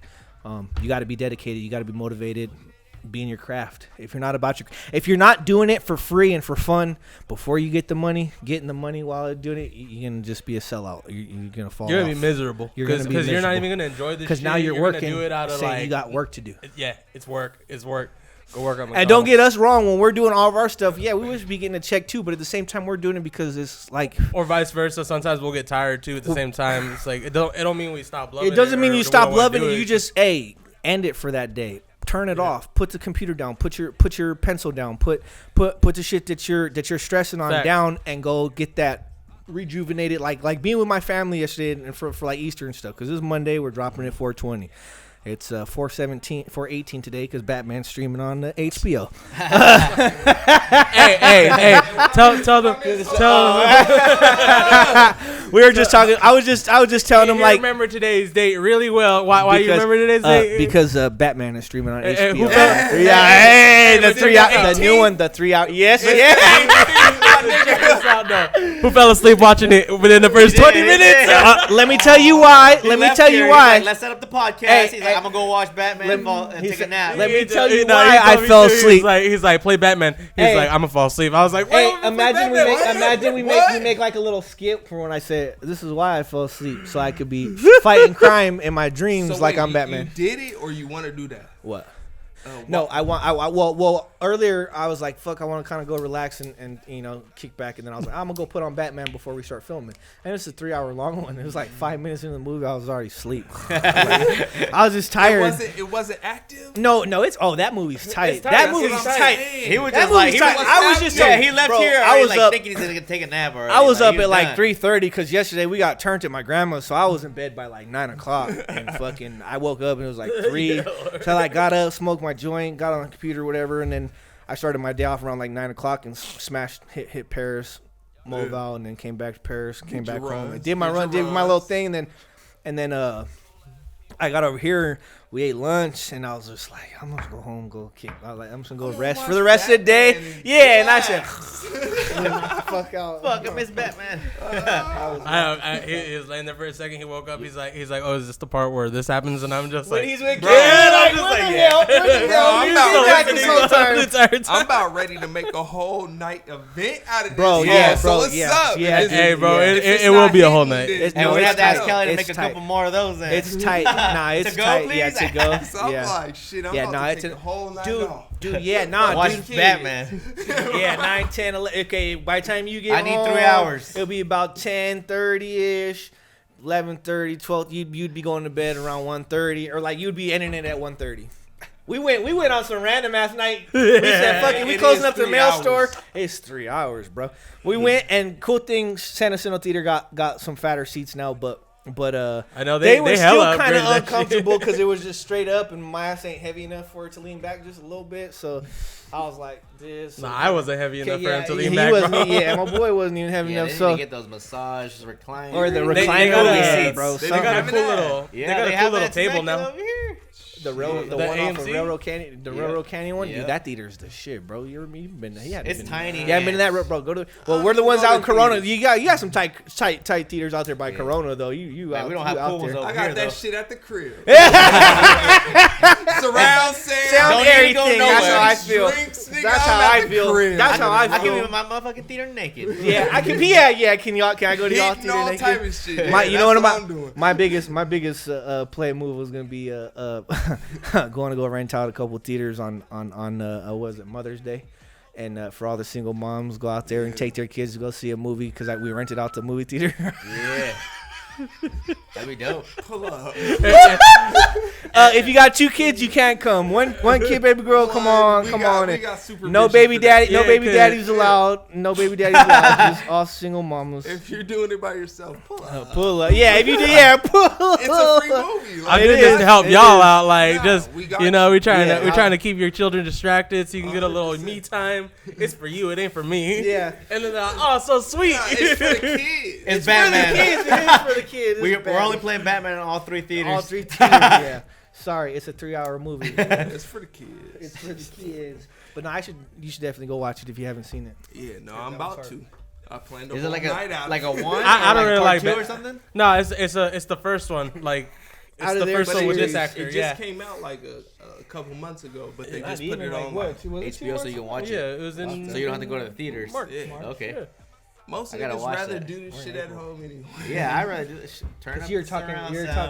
Speaker 3: You got to be dedicated. You got to be motivated. Be in your craft. If you're not doing it for free and for fun, before you getting the money while doing it, you're gonna just be a sellout. You're gonna fall.
Speaker 1: You're gonna
Speaker 3: off.
Speaker 1: be miserable
Speaker 3: Because
Speaker 1: you're not even gonna enjoy this.
Speaker 3: Because now you're working.
Speaker 1: Do it out of
Speaker 3: saying you got work to do.
Speaker 1: Yeah, it's work. Go work on McDonald's.
Speaker 3: And don't get us wrong. When we're doing all of our stuff, yeah, we wish be getting a check too. But at the same time, we're doing it because it's like.
Speaker 1: Or vice versa. Sometimes we'll get tired too. At the same time, it's like it don't mean we stop loving it.
Speaker 3: It doesn't mean
Speaker 1: or
Speaker 3: you
Speaker 1: we
Speaker 3: stop
Speaker 1: don't wanna
Speaker 3: loving
Speaker 1: do
Speaker 3: it. You just end it for that day. Turn it off. Put the computer down. Put your pencil down. Put the shit that you're stressing on
Speaker 1: Fact.
Speaker 3: down and go get that rejuvenated. Like being with my family yesterday and for like Easter and stuff. Because this is Monday. We're dropping it 420. It's 418 today because Batman's streaming on HBO.
Speaker 1: hey, tell them.
Speaker 3: We were just talking. I was just telling him like.
Speaker 1: Remember today's date really well. Why you remember today's date?
Speaker 3: Because Batman is streaming on HBO.
Speaker 1: who felt-
Speaker 3: The 3 out.
Speaker 1: but
Speaker 3: The new one. The 3 out. Yes. Yeah.
Speaker 1: Check this out, though. Who fell asleep watching it within the first 20 minutes?
Speaker 3: Let me tell you why. Let me tell you why.
Speaker 2: Let's set up the podcast. He's like, I'm gonna go watch Batman and take a nap.
Speaker 3: Let me tell you why I fell asleep.
Speaker 1: He's like, play Batman. He's like, I'm gonna fall asleep. I was like,
Speaker 3: hey, imagine we make like a little skip for when I said this is why I fell asleep, so I could be fighting crime in my dreams like I'm Batman.
Speaker 4: You did it, or you want to do that?
Speaker 3: What? No, well, earlier I was like, fuck, I want to kind of go relax and kick back, and then I was like, I'm gonna go put on Batman before we start filming. And it's a 3-hour long one. It was like 5 minutes into the movie, I was already asleep. I was just tired.
Speaker 4: It wasn't active.
Speaker 3: No, that movie's tight. That movie's tight.
Speaker 2: He was just like,
Speaker 3: I was just
Speaker 2: he left here.
Speaker 3: I was
Speaker 2: like
Speaker 3: up
Speaker 2: thinking he's gonna take a nap already.
Speaker 3: I was up at like 3:30 because yesterday we got turned at my grandma's, so I was in bed by like 9 o'clock, and fucking I woke up and it was like 3. So I got up, smoked my joint, got on the computer, whatever, and then I started my day off around like 9 o'clock and hit Paris, Mobile, and then came back to Paris, came back home, and did my run, did my little thing, and then I got over here. We ate lunch, and I was just like, I'm gonna go home, go kick. I was like, I'm just gonna go rest for the rest of the day. Yeah, and I said, fuck out.
Speaker 2: Fuck, I miss Batman.
Speaker 1: He was laying there for a second. He woke up. He's like, oh, is this the part where this happens? And I'm just like,
Speaker 3: he's with kids. I'm
Speaker 4: just like, I'm about ready to make a whole night event out of this.
Speaker 3: Bro,
Speaker 4: so what's up?
Speaker 1: Hey, bro, it will be a whole night.
Speaker 2: And we're gonna have to ask Kelly to make a couple more of those. Then
Speaker 3: it's tight. Nah, it's tight. Yeah, to go.
Speaker 4: So I'm like, shit, I'm about to take a whole night off.
Speaker 3: Dude, yeah, nah.
Speaker 2: Watch Batman.
Speaker 3: Yeah, 9, 10, 11. Okay, by the time you get home,
Speaker 2: I need 3 hours.
Speaker 3: It'll be about 10:30-ish, 11:30, 12. You'd be going to bed around 1:30, or like you'd be ending it at 1:30. We went on some random ass night. We said, fuck it, we closing up the mail store. It's 3 hours, bro. We went, and cool thing, Santa Center Theater got some fatter seats now, but
Speaker 1: I know
Speaker 3: they were still kind of uncomfortable because it was just straight up, and my ass ain't heavy enough for it to lean back just a little bit. So I was like, this.
Speaker 1: Nah, I wasn't heavy enough for him to lean back.
Speaker 3: Yeah, my boy wasn't even heavy enough.
Speaker 2: So get those massage recliners
Speaker 3: or the recliner seats, bro.
Speaker 1: They got a cool little. They got a cool little table now.
Speaker 3: The one off of Railroad Canyon, Railroad Canyon one, dude, that theater's the shit, bro. You've been there.
Speaker 2: It's tiny.
Speaker 3: Yeah, I've been in that, bro. Go to. Well, we're the ones out in Corona. You got some tight theaters out there by Corona though. You
Speaker 2: we don't have pools over here.
Speaker 4: I got that shit at the crib. Surround sound,
Speaker 3: everything. That's how I feel. That's how I feel. That's how I feel.
Speaker 2: I can be in my motherfucking theater naked.
Speaker 3: Yeah, I can be. Yeah. Can I go to y'all theater naked?
Speaker 4: Type of shit.
Speaker 3: You know what I'm doing? My biggest play move was gonna be going to go rent out a couple theaters on was it Mother's Day, and for all the single moms, go out there and take their kids to go see a movie because we rented out the movie theater.
Speaker 2: Yeah. That'd be dope.
Speaker 4: Pull up.
Speaker 3: If you got 2 kids, you can't come. One kid, baby girl, come on. No baby daddy, no baby daddies allowed. No baby daddies allowed. Just all single mamas.
Speaker 4: If you're doing it by yourself,
Speaker 3: pull up. Yeah, if you do, pull up.
Speaker 4: It's a free movie.
Speaker 1: I did this to help y'all out. Like, we're trying to keep your children distracted so you can get a little me time. It's for you. It ain't for me.
Speaker 3: Yeah.
Speaker 1: And then, so sweet.
Speaker 4: It's for the kids.
Speaker 2: It's Batman.
Speaker 3: It is for the kids.
Speaker 2: We're only playing Batman in all 3 theaters.
Speaker 3: All 3 theaters, yeah. Sorry, it's a 3-hour movie.
Speaker 4: It's for the kids.
Speaker 3: It's for the kids. But no, you should definitely go watch it if you haven't seen it.
Speaker 4: Yeah, no, I'm about to. I plan to.
Speaker 2: Is it like a 1?
Speaker 1: I don't really like
Speaker 2: 2 or something.
Speaker 1: No, it's the first one. Like it's the first one with this actor.
Speaker 4: It just came out like a couple months ago, but they just put it on
Speaker 2: HBO so you can watch it.
Speaker 1: Yeah, it was in.
Speaker 2: So you don't have to go to the theaters.
Speaker 1: March.
Speaker 2: Okay.
Speaker 1: Yeah.
Speaker 4: Most of us rather do this shit at home anyway.
Speaker 2: Yeah, I'd rather do this shit. Turn up.
Speaker 3: You're talking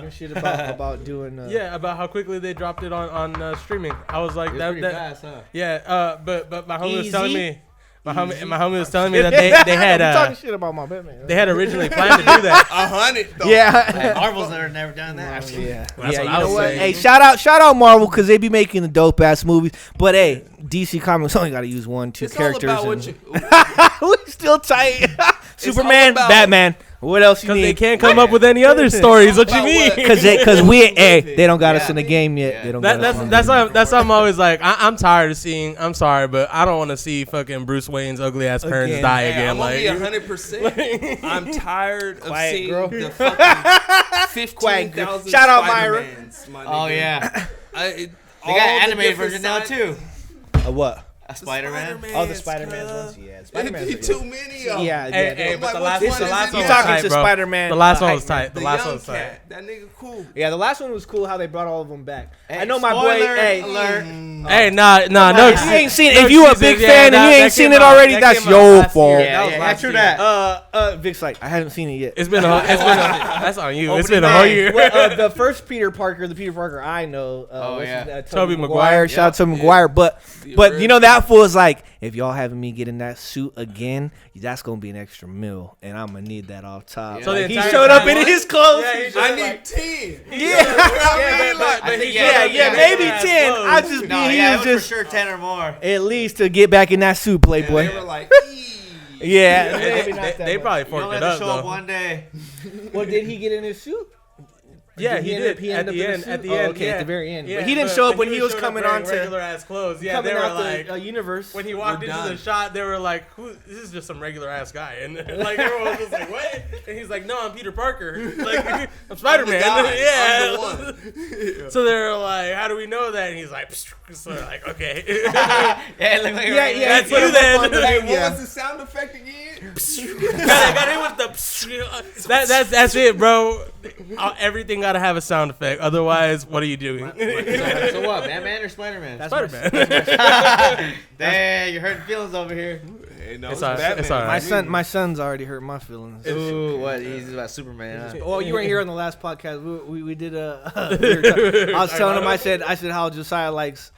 Speaker 3: shit about doing.
Speaker 1: About how quickly they dropped it on streaming. I was like,
Speaker 2: that fast, huh?
Speaker 1: Yeah, but my homie was telling me. My homie was telling me that they had
Speaker 3: talking shit about my Batman.
Speaker 1: They had originally planned to do that.
Speaker 4: 100 though.
Speaker 3: Yeah,
Speaker 2: Marvel's never done that.
Speaker 3: Yeah,
Speaker 1: that's what
Speaker 3: you
Speaker 1: I was
Speaker 3: know what?
Speaker 1: saying.
Speaker 3: Hey, shout out Marvel because they be making the dope ass movies. But hey, DC Comics only got to use 1-2 characters. We still tight. Superman, Batman. What else you need?
Speaker 1: Because they can't come up with any other stories. What you mean?
Speaker 3: Because they don't got us in the game yet. They don't.
Speaker 1: That's why I'm always like I'm tired of seeing. I'm sorry, but I don't want to see fucking Bruce Wayne's ugly ass parents die again.
Speaker 4: I'm
Speaker 1: like
Speaker 4: 100%. I'm tired of seeing the fucking 15,000.
Speaker 3: Shout out Myra.
Speaker 2: Oh yeah.
Speaker 4: They
Speaker 2: got an animated version now too.
Speaker 3: What?
Speaker 2: A Spider-Man?
Speaker 3: Oh, the Spider-Man ones? Yeah. Spider-Man.
Speaker 4: It'd be too many of them.
Speaker 3: Yeah.
Speaker 1: Hey, but the last
Speaker 4: which
Speaker 1: one
Speaker 4: one
Speaker 1: was
Speaker 4: is
Speaker 3: You
Speaker 4: it?
Speaker 3: talking
Speaker 1: tight,
Speaker 3: to
Speaker 1: bro.
Speaker 3: Spider-Man?
Speaker 1: The last one
Speaker 3: hype
Speaker 1: was
Speaker 3: man.
Speaker 1: tight. The
Speaker 4: The
Speaker 1: last one
Speaker 4: young
Speaker 1: was tight.
Speaker 4: cat. That nigga cool.
Speaker 3: Yeah, the last one was cool how they brought all of them back.
Speaker 2: Hey,
Speaker 3: I know my boy.
Speaker 2: spoiler
Speaker 3: Hey,
Speaker 2: alert.
Speaker 1: Hey, no.
Speaker 3: if you ain't seen it,
Speaker 1: no
Speaker 3: if you a
Speaker 1: excuses.
Speaker 3: big
Speaker 1: Yeah,
Speaker 3: fan and
Speaker 1: that-
Speaker 3: you
Speaker 1: that
Speaker 3: ain't seen
Speaker 1: came
Speaker 3: it
Speaker 1: out-
Speaker 3: already,
Speaker 1: that
Speaker 3: that's
Speaker 1: came out
Speaker 3: your
Speaker 1: last
Speaker 3: fault.
Speaker 1: year.
Speaker 2: Yeah,
Speaker 1: That was
Speaker 2: yeah,
Speaker 1: last
Speaker 2: true
Speaker 1: year.
Speaker 2: that.
Speaker 3: Vic's like, I haven't seen it yet.
Speaker 1: It's been that's on you. It's been a
Speaker 2: Opening
Speaker 1: whole
Speaker 2: day.
Speaker 1: year.
Speaker 3: Well, the first Peter Parker I know. What's his name?
Speaker 1: Tobey Maguire.
Speaker 3: Shout out to Maguire. But you know that fool is like, if y'all having me get in that suit again, that's gonna be an extra meal, and I'm gonna need that off top.
Speaker 2: Yeah.
Speaker 1: So the
Speaker 3: Like, he
Speaker 1: entire
Speaker 3: showed up
Speaker 1: time-
Speaker 3: in his clothes.
Speaker 1: Yeah, he showed
Speaker 4: I
Speaker 1: up
Speaker 4: need
Speaker 1: like-
Speaker 4: 10.
Speaker 3: Maybe 10. I just
Speaker 2: No,
Speaker 3: he
Speaker 2: yeah,
Speaker 3: was
Speaker 2: it was
Speaker 3: just
Speaker 2: for sure 10 or more.
Speaker 3: at least to get back in that suit, Playboy.
Speaker 4: They were like,
Speaker 3: Yeah, maybe not that
Speaker 1: They
Speaker 3: much.
Speaker 1: probably
Speaker 2: You
Speaker 1: forked
Speaker 2: only
Speaker 1: it
Speaker 2: have
Speaker 1: up
Speaker 2: to show up
Speaker 1: though.
Speaker 2: one day.
Speaker 3: Well, did he get in his suit?
Speaker 1: Yeah,
Speaker 3: Did
Speaker 1: he
Speaker 3: end
Speaker 1: did.
Speaker 3: up- he
Speaker 1: At
Speaker 3: ended up
Speaker 1: the
Speaker 3: in a
Speaker 1: end.
Speaker 3: suit?
Speaker 1: At the
Speaker 3: Oh,
Speaker 1: end.
Speaker 3: okay,
Speaker 1: yeah.
Speaker 3: at the very end.
Speaker 1: Yeah,
Speaker 3: But he didn't show up when he was coming
Speaker 1: wearing
Speaker 3: on to
Speaker 1: regular ass clothes. Yeah,
Speaker 3: coming
Speaker 1: they were
Speaker 3: out
Speaker 1: like.
Speaker 3: the universe.
Speaker 1: When he walked
Speaker 4: We're
Speaker 1: into the
Speaker 4: done.
Speaker 1: shot, they were like, "This is just some regular ass guy," and like everyone was just like, "What?" And he's like, "No, I'm Peter Parker. Like I'm Spider Man." Yeah.
Speaker 4: I'm the one.
Speaker 1: So they're like, "How do we know that?" And he's like, "So they're like, okay."
Speaker 2: Yeah, it looked like a regular-
Speaker 1: That's
Speaker 3: put
Speaker 1: you
Speaker 3: him up
Speaker 1: then.
Speaker 3: on the
Speaker 4: Hey,
Speaker 3: thing,
Speaker 4: what
Speaker 3: yeah.
Speaker 4: was the sound effect again?
Speaker 1: got hit with the. That's it, bro. Everything gotta have a sound effect. Otherwise, what are you doing?
Speaker 2: So what, Batman or Spider-Man?
Speaker 3: That's
Speaker 1: Spider-Man.
Speaker 2: Dang, you're hurting feelings over here.
Speaker 4: Hey, no,
Speaker 1: It's
Speaker 4: it's
Speaker 1: all right,
Speaker 4: Batman.
Speaker 1: it's all right.
Speaker 3: my son's already hurt my feelings.
Speaker 2: Ooh, what? He's about Superman. Huh?
Speaker 3: Well, you weren't here on the last podcast. We did I was telling him. I said how Josiah likes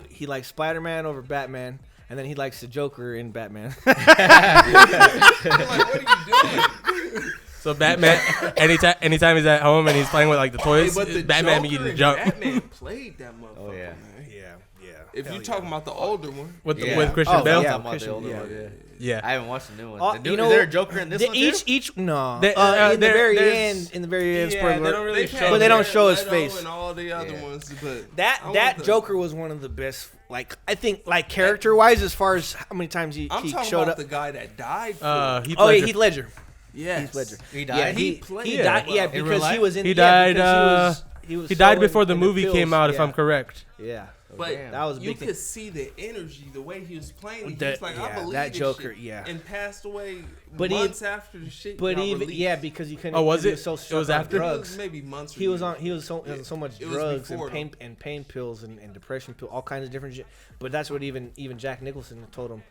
Speaker 3: he likes Spider-Man over Batman, and then he likes the Joker in Batman.
Speaker 4: I'm like, what are you doing?
Speaker 1: So Batman, anytime he's at home and he's playing with like the
Speaker 4: Hey,
Speaker 1: toys,
Speaker 4: but the
Speaker 1: Batman be
Speaker 4: Joker
Speaker 1: getting
Speaker 4: and
Speaker 1: jumped
Speaker 4: Batman played that motherfucker,
Speaker 2: Oh, yeah.
Speaker 4: man.
Speaker 3: yeah.
Speaker 4: If you talking about the older one,
Speaker 1: with
Speaker 2: Yeah.
Speaker 1: with Christian
Speaker 3: Oh,
Speaker 1: Bale.
Speaker 3: yeah.
Speaker 2: I'm talking about the older
Speaker 3: yeah.
Speaker 2: one.
Speaker 1: Yeah.
Speaker 2: I haven't watched the new one.
Speaker 3: Oh,
Speaker 2: The new,
Speaker 3: you know,
Speaker 2: is there a Joker in this one too?
Speaker 3: Each no.
Speaker 1: They-
Speaker 3: in the very
Speaker 1: there's-
Speaker 3: end,
Speaker 1: Yeah,
Speaker 3: spoiler
Speaker 1: they don't
Speaker 3: alert,
Speaker 1: really
Speaker 4: they've
Speaker 1: show
Speaker 4: had
Speaker 3: but they don't
Speaker 4: Jared
Speaker 3: show his
Speaker 4: Leto
Speaker 3: face.
Speaker 4: and all the other
Speaker 2: Yeah.
Speaker 4: ones. But
Speaker 3: That
Speaker 4: I want
Speaker 3: that
Speaker 4: the-
Speaker 3: Joker was one of the best. Like I think, like character wise, as far as how many times he
Speaker 4: I'm talking
Speaker 3: showed
Speaker 4: about
Speaker 3: up.
Speaker 4: the guy that died.
Speaker 1: Heath
Speaker 3: Oh yeah,
Speaker 1: Ledger.
Speaker 3: Heath Ledger.
Speaker 4: Yes.
Speaker 3: Heath Ledger.
Speaker 2: He died?
Speaker 3: Yeah,
Speaker 4: He
Speaker 3: he
Speaker 4: played
Speaker 3: died.
Speaker 4: well.
Speaker 3: Yeah,
Speaker 2: In real
Speaker 3: because he
Speaker 2: life?
Speaker 3: was in.
Speaker 1: He
Speaker 3: yeah,
Speaker 1: died.
Speaker 3: because he was
Speaker 1: He died
Speaker 3: so
Speaker 1: before
Speaker 3: in
Speaker 1: the movie
Speaker 3: pills,
Speaker 1: came out, if
Speaker 3: yeah.
Speaker 1: I'm correct.
Speaker 3: Yeah.
Speaker 4: But
Speaker 2: damn.
Speaker 3: That was a
Speaker 4: you
Speaker 3: big thing.
Speaker 4: could see the energy, the way he was playing. He
Speaker 3: That-
Speaker 4: was like, I
Speaker 3: yeah,
Speaker 4: believe
Speaker 3: that
Speaker 4: this
Speaker 3: Joker,
Speaker 4: shit.
Speaker 3: yeah.
Speaker 4: And passed away
Speaker 3: But he-
Speaker 4: months after the shit.
Speaker 3: But
Speaker 4: got
Speaker 3: even
Speaker 4: released.
Speaker 3: yeah, because he couldn't.
Speaker 1: Oh, was
Speaker 3: he
Speaker 1: it?
Speaker 3: so
Speaker 1: It
Speaker 3: stuck
Speaker 1: was
Speaker 3: on
Speaker 1: after?
Speaker 4: It was
Speaker 3: drugs.
Speaker 4: maybe months.
Speaker 3: He was
Speaker 4: or
Speaker 3: on. He was so much
Speaker 4: It was
Speaker 3: drugs
Speaker 4: before,
Speaker 3: and pain pills and depression pills, all kinds of different shit. But that's what even Jack Nicholson told him,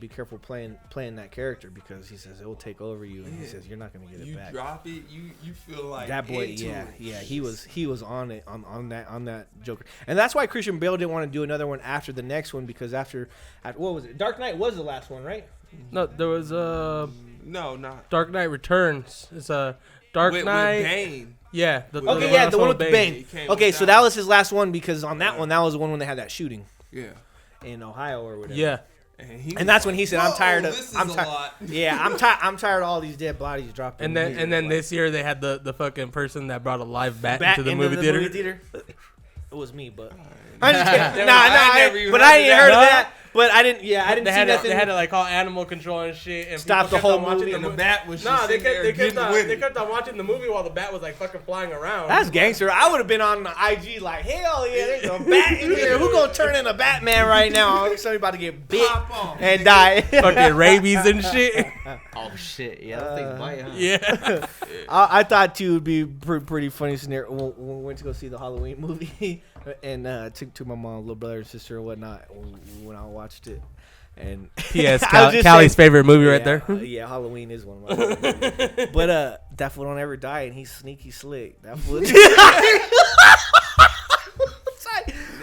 Speaker 3: be careful playing that character because he says it will take over you, and he
Speaker 4: Yeah.
Speaker 3: says you're not gonna get
Speaker 4: You
Speaker 3: it back.
Speaker 4: drop it, you feel like
Speaker 3: That boy,
Speaker 4: into
Speaker 3: yeah,
Speaker 4: it.
Speaker 3: he was on it on that Joker, and that's why Christian Bale didn't want to do another one after the next one because after what was it? Dark Knight was the last one, right?
Speaker 1: No, there was
Speaker 4: No, not
Speaker 1: Dark Knight Returns. It's a Dark
Speaker 4: with
Speaker 1: Knight.
Speaker 4: Bane.
Speaker 1: Yeah.
Speaker 3: Okay, yeah, the one with the Bane.
Speaker 4: He came
Speaker 3: Okay,
Speaker 4: with
Speaker 3: so
Speaker 4: that
Speaker 3: that was his last one because on that one, that was the one when they had that shooting
Speaker 4: Yeah.
Speaker 3: in Ohio or whatever.
Speaker 1: Yeah.
Speaker 3: And that's when he said, "I'm tired of."
Speaker 4: This is
Speaker 3: I'm
Speaker 4: a
Speaker 3: tired.
Speaker 4: lot.
Speaker 3: Yeah, I'm tired of all these dead bodies dropping.
Speaker 1: And then this year they had the fucking person that brought a live bat
Speaker 3: back
Speaker 1: into the movie theater.
Speaker 3: It was me, but I'm just kidding.
Speaker 4: I never even
Speaker 3: But I
Speaker 4: heard
Speaker 3: didn't
Speaker 4: of
Speaker 3: heard of
Speaker 1: that.
Speaker 3: that. But I didn't. Yeah, I didn't
Speaker 1: They
Speaker 3: see
Speaker 1: had
Speaker 3: nothing.
Speaker 1: they had to like call animal control and shit. And
Speaker 3: Stop
Speaker 1: people
Speaker 3: the whole
Speaker 1: kept on watching
Speaker 3: movie.
Speaker 4: And the
Speaker 1: movie.
Speaker 4: bat was just
Speaker 1: Nah, they
Speaker 4: sitting there
Speaker 1: kept
Speaker 4: getting with
Speaker 1: they
Speaker 4: it.
Speaker 1: kept on watching the movie while the bat was like fucking flying around.
Speaker 3: That's gangster. I would have been on the IG like, hell yeah, there's a bat in here. Who gonna turn into Batman right now? Somebody about to get bit
Speaker 4: Pop on.
Speaker 3: and die.
Speaker 1: fucking rabies and shit.
Speaker 2: Oh shit! Yeah, those things bite, huh?
Speaker 1: Yeah.
Speaker 3: I thought too would be pretty funny scenario when we went to go see the Halloween movie and took my mom, little brother, and sister and whatnot when I watched it. And
Speaker 1: P.S.
Speaker 3: I was just
Speaker 1: Callie's
Speaker 3: saying-
Speaker 1: favorite movie right there.
Speaker 3: Yeah, Halloween is one of my favorite movies. But that fool don't ever die, and he's sneaky slick. That fool.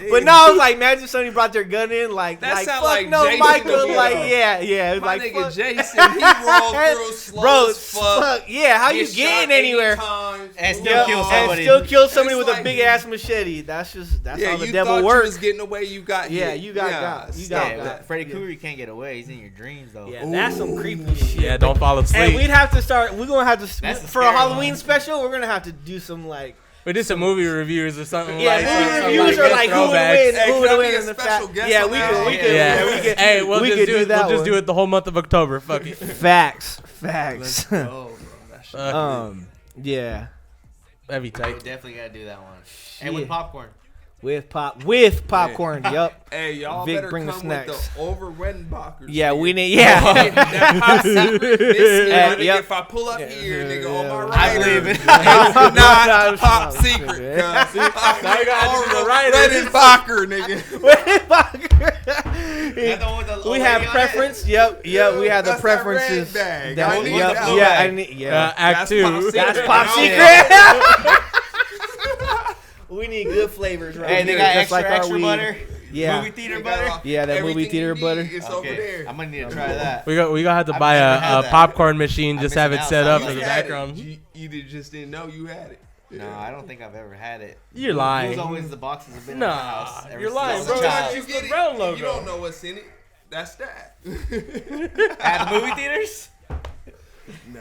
Speaker 3: But no, I was like, imagine somebody brought their gun in, like,
Speaker 4: That
Speaker 3: like
Speaker 4: sound
Speaker 3: fuck
Speaker 4: like
Speaker 3: no,
Speaker 4: Jason
Speaker 3: Michael,
Speaker 4: to me,
Speaker 3: like,
Speaker 4: though.
Speaker 3: yeah,
Speaker 4: My
Speaker 3: like,
Speaker 4: nigga
Speaker 3: fuck.
Speaker 4: Jason, he rolled through slow
Speaker 3: Bro,
Speaker 4: as fuck.
Speaker 3: yeah, how you
Speaker 4: Get
Speaker 3: getting
Speaker 4: shot 80
Speaker 3: anywhere?
Speaker 4: times.
Speaker 2: And still
Speaker 3: Yeah,
Speaker 2: kill
Speaker 3: and
Speaker 2: somebody.
Speaker 3: still kill somebody
Speaker 4: It's
Speaker 3: with a
Speaker 4: like-
Speaker 3: big ass machete. That's
Speaker 4: Yeah,
Speaker 3: how the
Speaker 4: you
Speaker 3: devil
Speaker 4: thought you
Speaker 3: works.
Speaker 4: was getting away, you got
Speaker 3: Yeah,
Speaker 4: hit.
Speaker 3: you got you got
Speaker 2: Yeah,
Speaker 3: got.
Speaker 2: Freddy Krueger can't get away. He's in your dreams though.
Speaker 3: Yeah, that's some creepy shit.
Speaker 1: Yeah, don't fall
Speaker 3: And
Speaker 1: asleep.
Speaker 3: we'd have to start. We're gonna have to
Speaker 2: That's the
Speaker 3: for a
Speaker 2: scary
Speaker 3: Halloween
Speaker 2: one.
Speaker 3: special. We're gonna have to do some like
Speaker 1: We did some movie reviews or something.
Speaker 3: yeah,
Speaker 1: like,
Speaker 3: movie
Speaker 1: some,
Speaker 3: reviews
Speaker 1: like,
Speaker 3: or like who would
Speaker 1: throwbacks.
Speaker 3: win,
Speaker 4: Hey,
Speaker 3: who
Speaker 4: can
Speaker 3: would
Speaker 4: I
Speaker 3: win
Speaker 4: be a
Speaker 3: in the
Speaker 4: special
Speaker 3: fact.
Speaker 4: guest
Speaker 3: Yeah,
Speaker 4: on
Speaker 3: we
Speaker 4: that?
Speaker 3: could, we could,
Speaker 1: Yeah.
Speaker 3: yeah, we could.
Speaker 1: Hey, we'll
Speaker 3: we
Speaker 1: just
Speaker 3: could
Speaker 1: do
Speaker 3: that
Speaker 1: we'll just
Speaker 3: one.
Speaker 1: do it the whole month of October. Fuck it.
Speaker 3: Facts.
Speaker 4: Let's go, bro. That shit.
Speaker 3: Yeah.
Speaker 1: That'd be
Speaker 2: We
Speaker 1: tight.
Speaker 2: definitely gotta do that one. And with
Speaker 3: Shit.
Speaker 2: popcorn.
Speaker 3: With popcorn. Yup.
Speaker 4: Hey, y'all
Speaker 3: Vic,
Speaker 4: better
Speaker 3: bring the
Speaker 4: come
Speaker 3: snacks.
Speaker 4: with the over-Wettenbachers.
Speaker 3: Yeah, we need.
Speaker 4: That pop secret. This nigga,
Speaker 3: yep.
Speaker 4: if I pull up here, nigga, on my
Speaker 2: I'm
Speaker 4: rider,
Speaker 2: leaving.
Speaker 4: it's not a pop secret.
Speaker 1: Now you gotta do the right.
Speaker 4: Wettenbacher, nigga.
Speaker 3: We have preference. Yep. We have the
Speaker 4: That's that
Speaker 3: preferences.
Speaker 4: red bag.
Speaker 3: That-
Speaker 4: I need
Speaker 3: yep,
Speaker 4: that
Speaker 3: yeah,
Speaker 4: bag.
Speaker 3: I need. Yeah.
Speaker 1: Act 2.
Speaker 3: That's pop
Speaker 4: Yeah.
Speaker 3: secret. We need good flavors, right?
Speaker 2: Hey, they
Speaker 3: here,
Speaker 2: got
Speaker 3: just
Speaker 2: extra
Speaker 3: weed.
Speaker 2: butter.
Speaker 3: Yeah.
Speaker 2: Movie theater butter.
Speaker 3: Yeah, that movie
Speaker 4: Everything
Speaker 3: theater
Speaker 4: you
Speaker 3: butter.
Speaker 4: need is over
Speaker 2: Okay,
Speaker 4: there.
Speaker 2: I'm gonna need to try that.
Speaker 1: We gonna have to
Speaker 2: I've
Speaker 1: buy
Speaker 2: never had
Speaker 1: a
Speaker 2: that.
Speaker 1: popcorn machine. Just have it
Speaker 2: missing
Speaker 1: set
Speaker 2: out.
Speaker 1: up
Speaker 2: Sounds
Speaker 1: in the
Speaker 2: like
Speaker 1: background.
Speaker 4: You just didn't know you had it.
Speaker 2: No, I don't think I've ever had it.
Speaker 1: You're
Speaker 2: It was
Speaker 1: lying.
Speaker 2: always the boxes have been in my house.
Speaker 1: Nah,
Speaker 2: ever
Speaker 1: you're
Speaker 2: since
Speaker 1: lying,
Speaker 2: I was
Speaker 1: bro.
Speaker 2: a child.
Speaker 1: It's the brown logo.
Speaker 4: You don't know what's in it. That's that.
Speaker 2: At the movie theaters?
Speaker 4: Nah,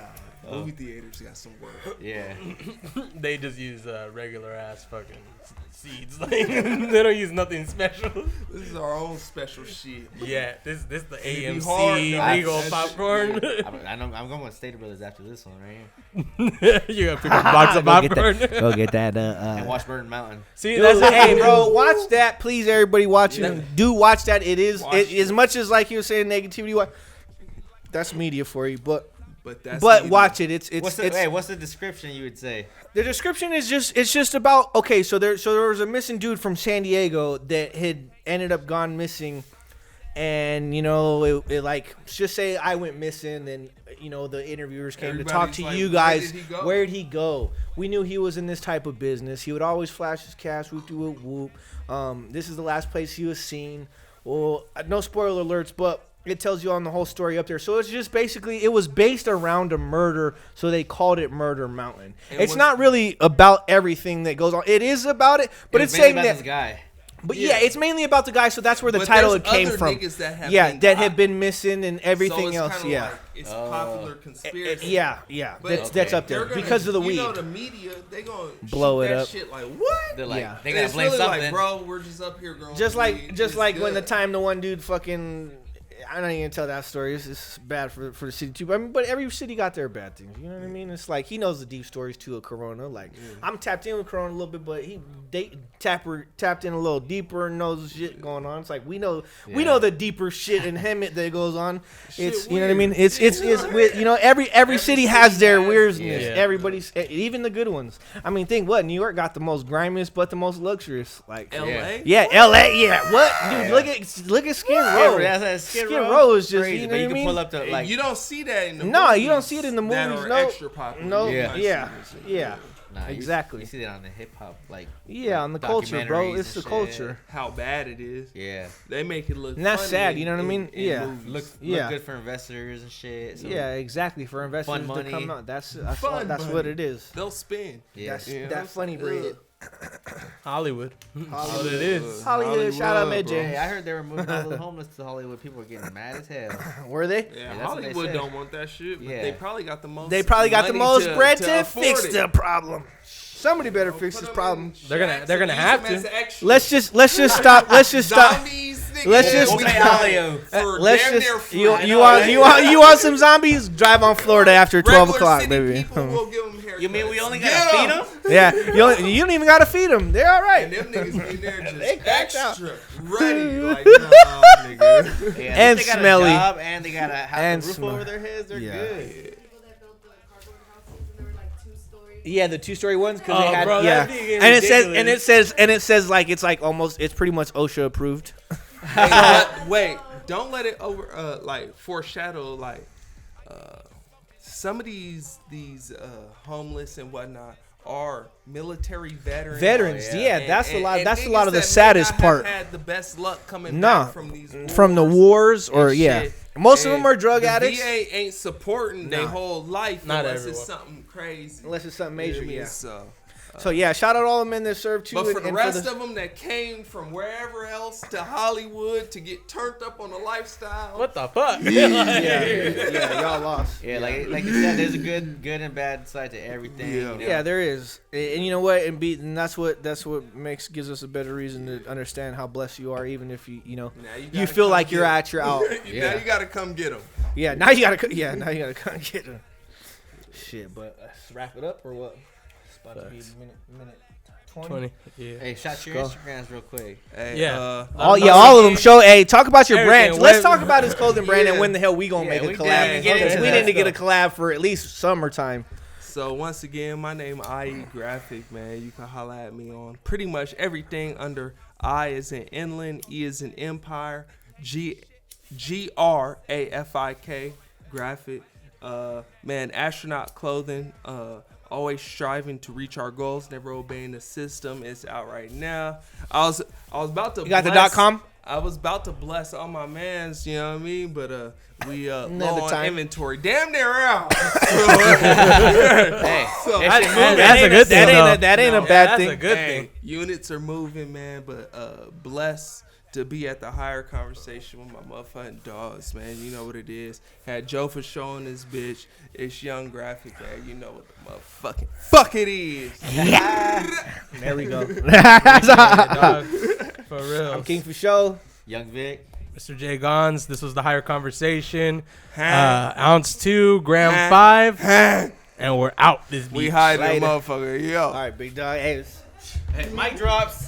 Speaker 4: movie theaters got some work.
Speaker 2: Yeah.
Speaker 1: They just use regular ass fucking seeds. Like, they don't use nothing special.
Speaker 4: This is our own special shit.
Speaker 1: Yeah, this the
Speaker 4: be hard,
Speaker 1: AMC
Speaker 4: though.
Speaker 1: Regal
Speaker 4: That's-
Speaker 1: popcorn.
Speaker 2: I'm going with Stater Brothers after this one right here.
Speaker 1: You gotta pick a box of popcorn.
Speaker 3: Go get that.
Speaker 2: And watch Burn Mountain.
Speaker 1: See, that's
Speaker 3: Hey, bro, watch that, please. Everybody watching, do watch that. It is
Speaker 4: Watch
Speaker 3: as much as like you were saying negativity. That's media for you, but
Speaker 4: But
Speaker 3: watch it. It's
Speaker 2: What's the description you would say?
Speaker 3: the description is just about okay. So there was a missing dude from San Diego that had ended up gone missing, and it like just say I went missing, and the interviewers came to talk to
Speaker 4: Everybody's
Speaker 3: you
Speaker 4: like,
Speaker 3: guys.
Speaker 4: where did he go?
Speaker 3: Where'd he go? We knew he was in this type of business. He would always flash his cash, whoop de whoop whoop. This is the last place he was seen. Well, no spoiler alerts, but it tells you on the whole story up there. So it's just basically, it was based around a murder, so they called it Murder Mountain. It's not really about everything that goes on. It is about it, but it's saying
Speaker 2: about
Speaker 3: that.
Speaker 2: this guy.
Speaker 3: But yeah, it's mainly about the guy, so that's where the
Speaker 4: But
Speaker 3: title
Speaker 4: there's
Speaker 3: came
Speaker 4: other
Speaker 3: from.
Speaker 4: niggas that have
Speaker 3: Yeah,
Speaker 4: been
Speaker 3: that
Speaker 4: got.
Speaker 3: had been missing and everything
Speaker 4: so it's
Speaker 3: else.
Speaker 4: kinda
Speaker 3: Yeah.
Speaker 4: like it's popular conspiracy.
Speaker 3: Yeah,
Speaker 4: But
Speaker 3: that's up
Speaker 4: they're
Speaker 3: there
Speaker 4: gonna,
Speaker 3: because of the weed.
Speaker 4: The media, they gonna
Speaker 3: Blow
Speaker 4: shoot
Speaker 3: it
Speaker 4: that
Speaker 3: up.
Speaker 4: shit like what?
Speaker 2: They're like,
Speaker 3: Yeah.
Speaker 2: they
Speaker 4: And
Speaker 2: gotta
Speaker 4: it's
Speaker 2: blame
Speaker 4: really
Speaker 2: something.
Speaker 4: like, bro, we're just up here growing.
Speaker 3: Just like
Speaker 4: weed.
Speaker 3: just
Speaker 4: It's
Speaker 3: like when the
Speaker 4: good.
Speaker 3: time the one dude fucking. I'm not even gonna tell that story. It's bad for the city too. But every city got their bad things. You know what I mean? It's like he knows the deep stories too of Corona. Like I'm tapped in with Corona a little bit, but he tapped in a little deeper and knows shit going on. It's like we know the deeper shit in him that goes on. It's you know what I mean? It's with every city has their weirdness.
Speaker 1: Yeah.
Speaker 3: Everybody's even the good ones. I mean, think what New York got the most grimiest but the most luxurious. Like
Speaker 4: L.A.
Speaker 3: yeah, L.A. Yeah, what dude? Look at Skid Row.
Speaker 2: Skid
Speaker 3: Row is just
Speaker 2: crazy,
Speaker 3: you know
Speaker 2: but
Speaker 3: what
Speaker 2: you
Speaker 3: I
Speaker 2: can
Speaker 3: mean?
Speaker 2: pull up to like.
Speaker 4: you don't see that in the
Speaker 3: No,
Speaker 4: movies
Speaker 3: you don't see it in the
Speaker 4: that
Speaker 3: movies.
Speaker 4: are
Speaker 3: No,
Speaker 4: extra popular.
Speaker 3: no,
Speaker 4: You might
Speaker 3: yeah,
Speaker 4: see this shit.
Speaker 3: yeah,
Speaker 2: Nah,
Speaker 3: exactly.
Speaker 2: You see that on the hip hop, like
Speaker 3: on the culture, bro.
Speaker 2: documentaries
Speaker 3: It's the
Speaker 2: and shit.
Speaker 3: culture,
Speaker 4: How bad it is.
Speaker 2: Yeah,
Speaker 4: They make it look.
Speaker 3: and that's
Speaker 4: funny
Speaker 3: sad. You know what I
Speaker 4: in-
Speaker 3: mean?
Speaker 4: in
Speaker 3: Yeah,
Speaker 4: movies.
Speaker 2: look
Speaker 3: Yeah.
Speaker 2: good for investors and shit. So
Speaker 3: yeah, exactly. For investors to
Speaker 2: money.
Speaker 3: come out, that's
Speaker 4: Fun
Speaker 3: what
Speaker 4: money.
Speaker 3: it is.
Speaker 4: They'll spin.
Speaker 2: yeah.
Speaker 3: That's
Speaker 4: Yeah.
Speaker 3: that funny breed.
Speaker 1: Hollywood. That's what it is.
Speaker 3: Hollywood, shout out
Speaker 4: Hollywood, bro.
Speaker 3: MJ.
Speaker 2: Hey, I heard they were moving all the homeless to Hollywood. People were getting mad as hell.
Speaker 3: Were they?
Speaker 4: Yeah,
Speaker 2: that's what they
Speaker 4: Hollywood
Speaker 2: say.
Speaker 4: don't want that shit, but
Speaker 2: Yeah.
Speaker 4: they probably got the most.
Speaker 3: They probably got the
Speaker 4: money
Speaker 3: most bread to
Speaker 4: afford
Speaker 3: fix
Speaker 4: it.
Speaker 3: the problem. Somebody better
Speaker 4: Put
Speaker 3: fix this
Speaker 4: them
Speaker 3: problem.
Speaker 4: in
Speaker 1: They're gonna-
Speaker 4: shacks
Speaker 1: they're
Speaker 4: and
Speaker 1: gonna
Speaker 4: use
Speaker 1: have
Speaker 4: them as
Speaker 1: to.
Speaker 4: extras.
Speaker 3: Let's just stop. Let's just stop.
Speaker 4: Zombies, nigga.
Speaker 3: Let's just-
Speaker 2: We'll pay Olio.
Speaker 4: For
Speaker 3: Let's
Speaker 4: damn near
Speaker 3: just
Speaker 4: free.
Speaker 3: you want some zombies? Drive on Florida after 12
Speaker 4: Regular
Speaker 3: o'clock,
Speaker 4: city
Speaker 3: baby.
Speaker 4: people will give them haircuts.
Speaker 2: You mean we only
Speaker 4: Get
Speaker 2: gotta feed
Speaker 4: 'em.
Speaker 2: them?
Speaker 3: Yeah, you don't even gotta feed them. They're all right.
Speaker 4: And them niggas be there
Speaker 3: They
Speaker 4: just
Speaker 3: cracked out.
Speaker 4: extra ready, like, nah, nigga.
Speaker 2: Yeah,
Speaker 3: And
Speaker 2: they got
Speaker 3: smelly.
Speaker 2: A job and they got a house
Speaker 3: And
Speaker 2: and roof
Speaker 3: smell-
Speaker 2: over their heads. They're
Speaker 3: Yeah.
Speaker 2: good.
Speaker 6: People that built the cardboard houses and they were like 2-story.
Speaker 3: Yeah, the 2-story ones because
Speaker 1: Oh,
Speaker 3: they had
Speaker 1: bro,
Speaker 3: yeah,
Speaker 1: that'd be
Speaker 3: and
Speaker 1: ridiculous.
Speaker 3: it says like it's like almost it's pretty much OSHA approved.
Speaker 4: Hey, but wait, don't let it over like foreshadow like some of these homeless and whatnot are military veterans.
Speaker 3: Veterans,
Speaker 2: Oh,
Speaker 3: yeah,
Speaker 4: And-
Speaker 3: that's a
Speaker 4: and-
Speaker 3: lot.
Speaker 4: and
Speaker 3: That's a lot of the
Speaker 4: niggas that may
Speaker 3: saddest
Speaker 4: not have
Speaker 3: part.
Speaker 4: Had the best luck coming
Speaker 3: No,
Speaker 4: back from these
Speaker 3: from the wars or
Speaker 4: and
Speaker 3: yeah,
Speaker 4: shit.
Speaker 3: most of
Speaker 4: And
Speaker 3: them are drug
Speaker 4: the
Speaker 3: addicts.
Speaker 4: VA ain't supporting their
Speaker 3: Nah.
Speaker 4: whole life
Speaker 1: Not
Speaker 4: unless
Speaker 1: everyone.
Speaker 4: it's something crazy.
Speaker 3: Unless it's something
Speaker 4: You know
Speaker 3: major,
Speaker 4: what I mean?
Speaker 3: yeah.
Speaker 4: So,
Speaker 3: So yeah, shout out all the men that served too.
Speaker 4: but for the
Speaker 3: and
Speaker 4: rest of them that came from wherever else to Hollywood to get turned up on the lifestyle,
Speaker 1: What the fuck?
Speaker 3: yeah, y'all lost.
Speaker 2: Yeah, like you said, there's a good and bad side to everything.
Speaker 4: Yeah.
Speaker 2: You know?
Speaker 3: Yeah, there is, and you know what, and that's what gives us a better reason to understand how blessed you are, even if you
Speaker 4: Now
Speaker 3: you
Speaker 4: gotta
Speaker 3: feel
Speaker 4: come
Speaker 3: like you're
Speaker 4: get 'em.
Speaker 3: out.
Speaker 4: Now you gotta come get them.
Speaker 3: Yeah, now you gotta come get them. Shit, but let's wrap it up or what? About to be minute
Speaker 1: 20. Yeah.
Speaker 2: Hey, shout your Instagrams real quick.
Speaker 4: Hey,
Speaker 1: Yeah.
Speaker 3: All of them. Show. Hey, talk about your
Speaker 1: Everything.
Speaker 3: brand. Let's talk about his clothing brand and when the hell we gonna make a
Speaker 2: we
Speaker 3: collab.
Speaker 2: definitely get into
Speaker 3: We
Speaker 2: that
Speaker 3: need to get a collab for at least summertime.
Speaker 4: So once again, my name IeGrafik, man. You can holla at me on pretty much everything under I is in Inland, E is in Empire, GRAFIK, graphic. Man, astronaut clothing. Always striving to reach our goals, never obeying the system. It's out right now. I was about to.
Speaker 3: You got
Speaker 4: bless,
Speaker 3: the .com?
Speaker 4: I was about to bless all my mans, you know what I mean? But we low on
Speaker 3: time.
Speaker 4: inventory. Damn near out.
Speaker 2: Hey,
Speaker 4: So,
Speaker 1: That's a good thing, though.
Speaker 3: That ain't a bad
Speaker 1: That's
Speaker 3: thing.
Speaker 1: a good
Speaker 4: hey,
Speaker 1: thing.
Speaker 4: units are moving, man. But blessed to be at the higher conversation with my motherfucking dogs, man. You know what it is. Had Joe Fosho in this bitch. It's YoungViccc, man. You know what the motherfucking fuck it is.
Speaker 3: There we go.
Speaker 1: Yeah, dog. For real.
Speaker 3: I'm KingFosho.
Speaker 2: YoungViccc.
Speaker 1: MrJayGonz. This was the higher conversation. Ounce 2, gram 5, and we're out. This
Speaker 4: We
Speaker 1: beach.
Speaker 4: hide that
Speaker 3: Later.
Speaker 4: motherfucker. Yo.
Speaker 3: All right, big dog. Hey,
Speaker 2: Hey, mic drops.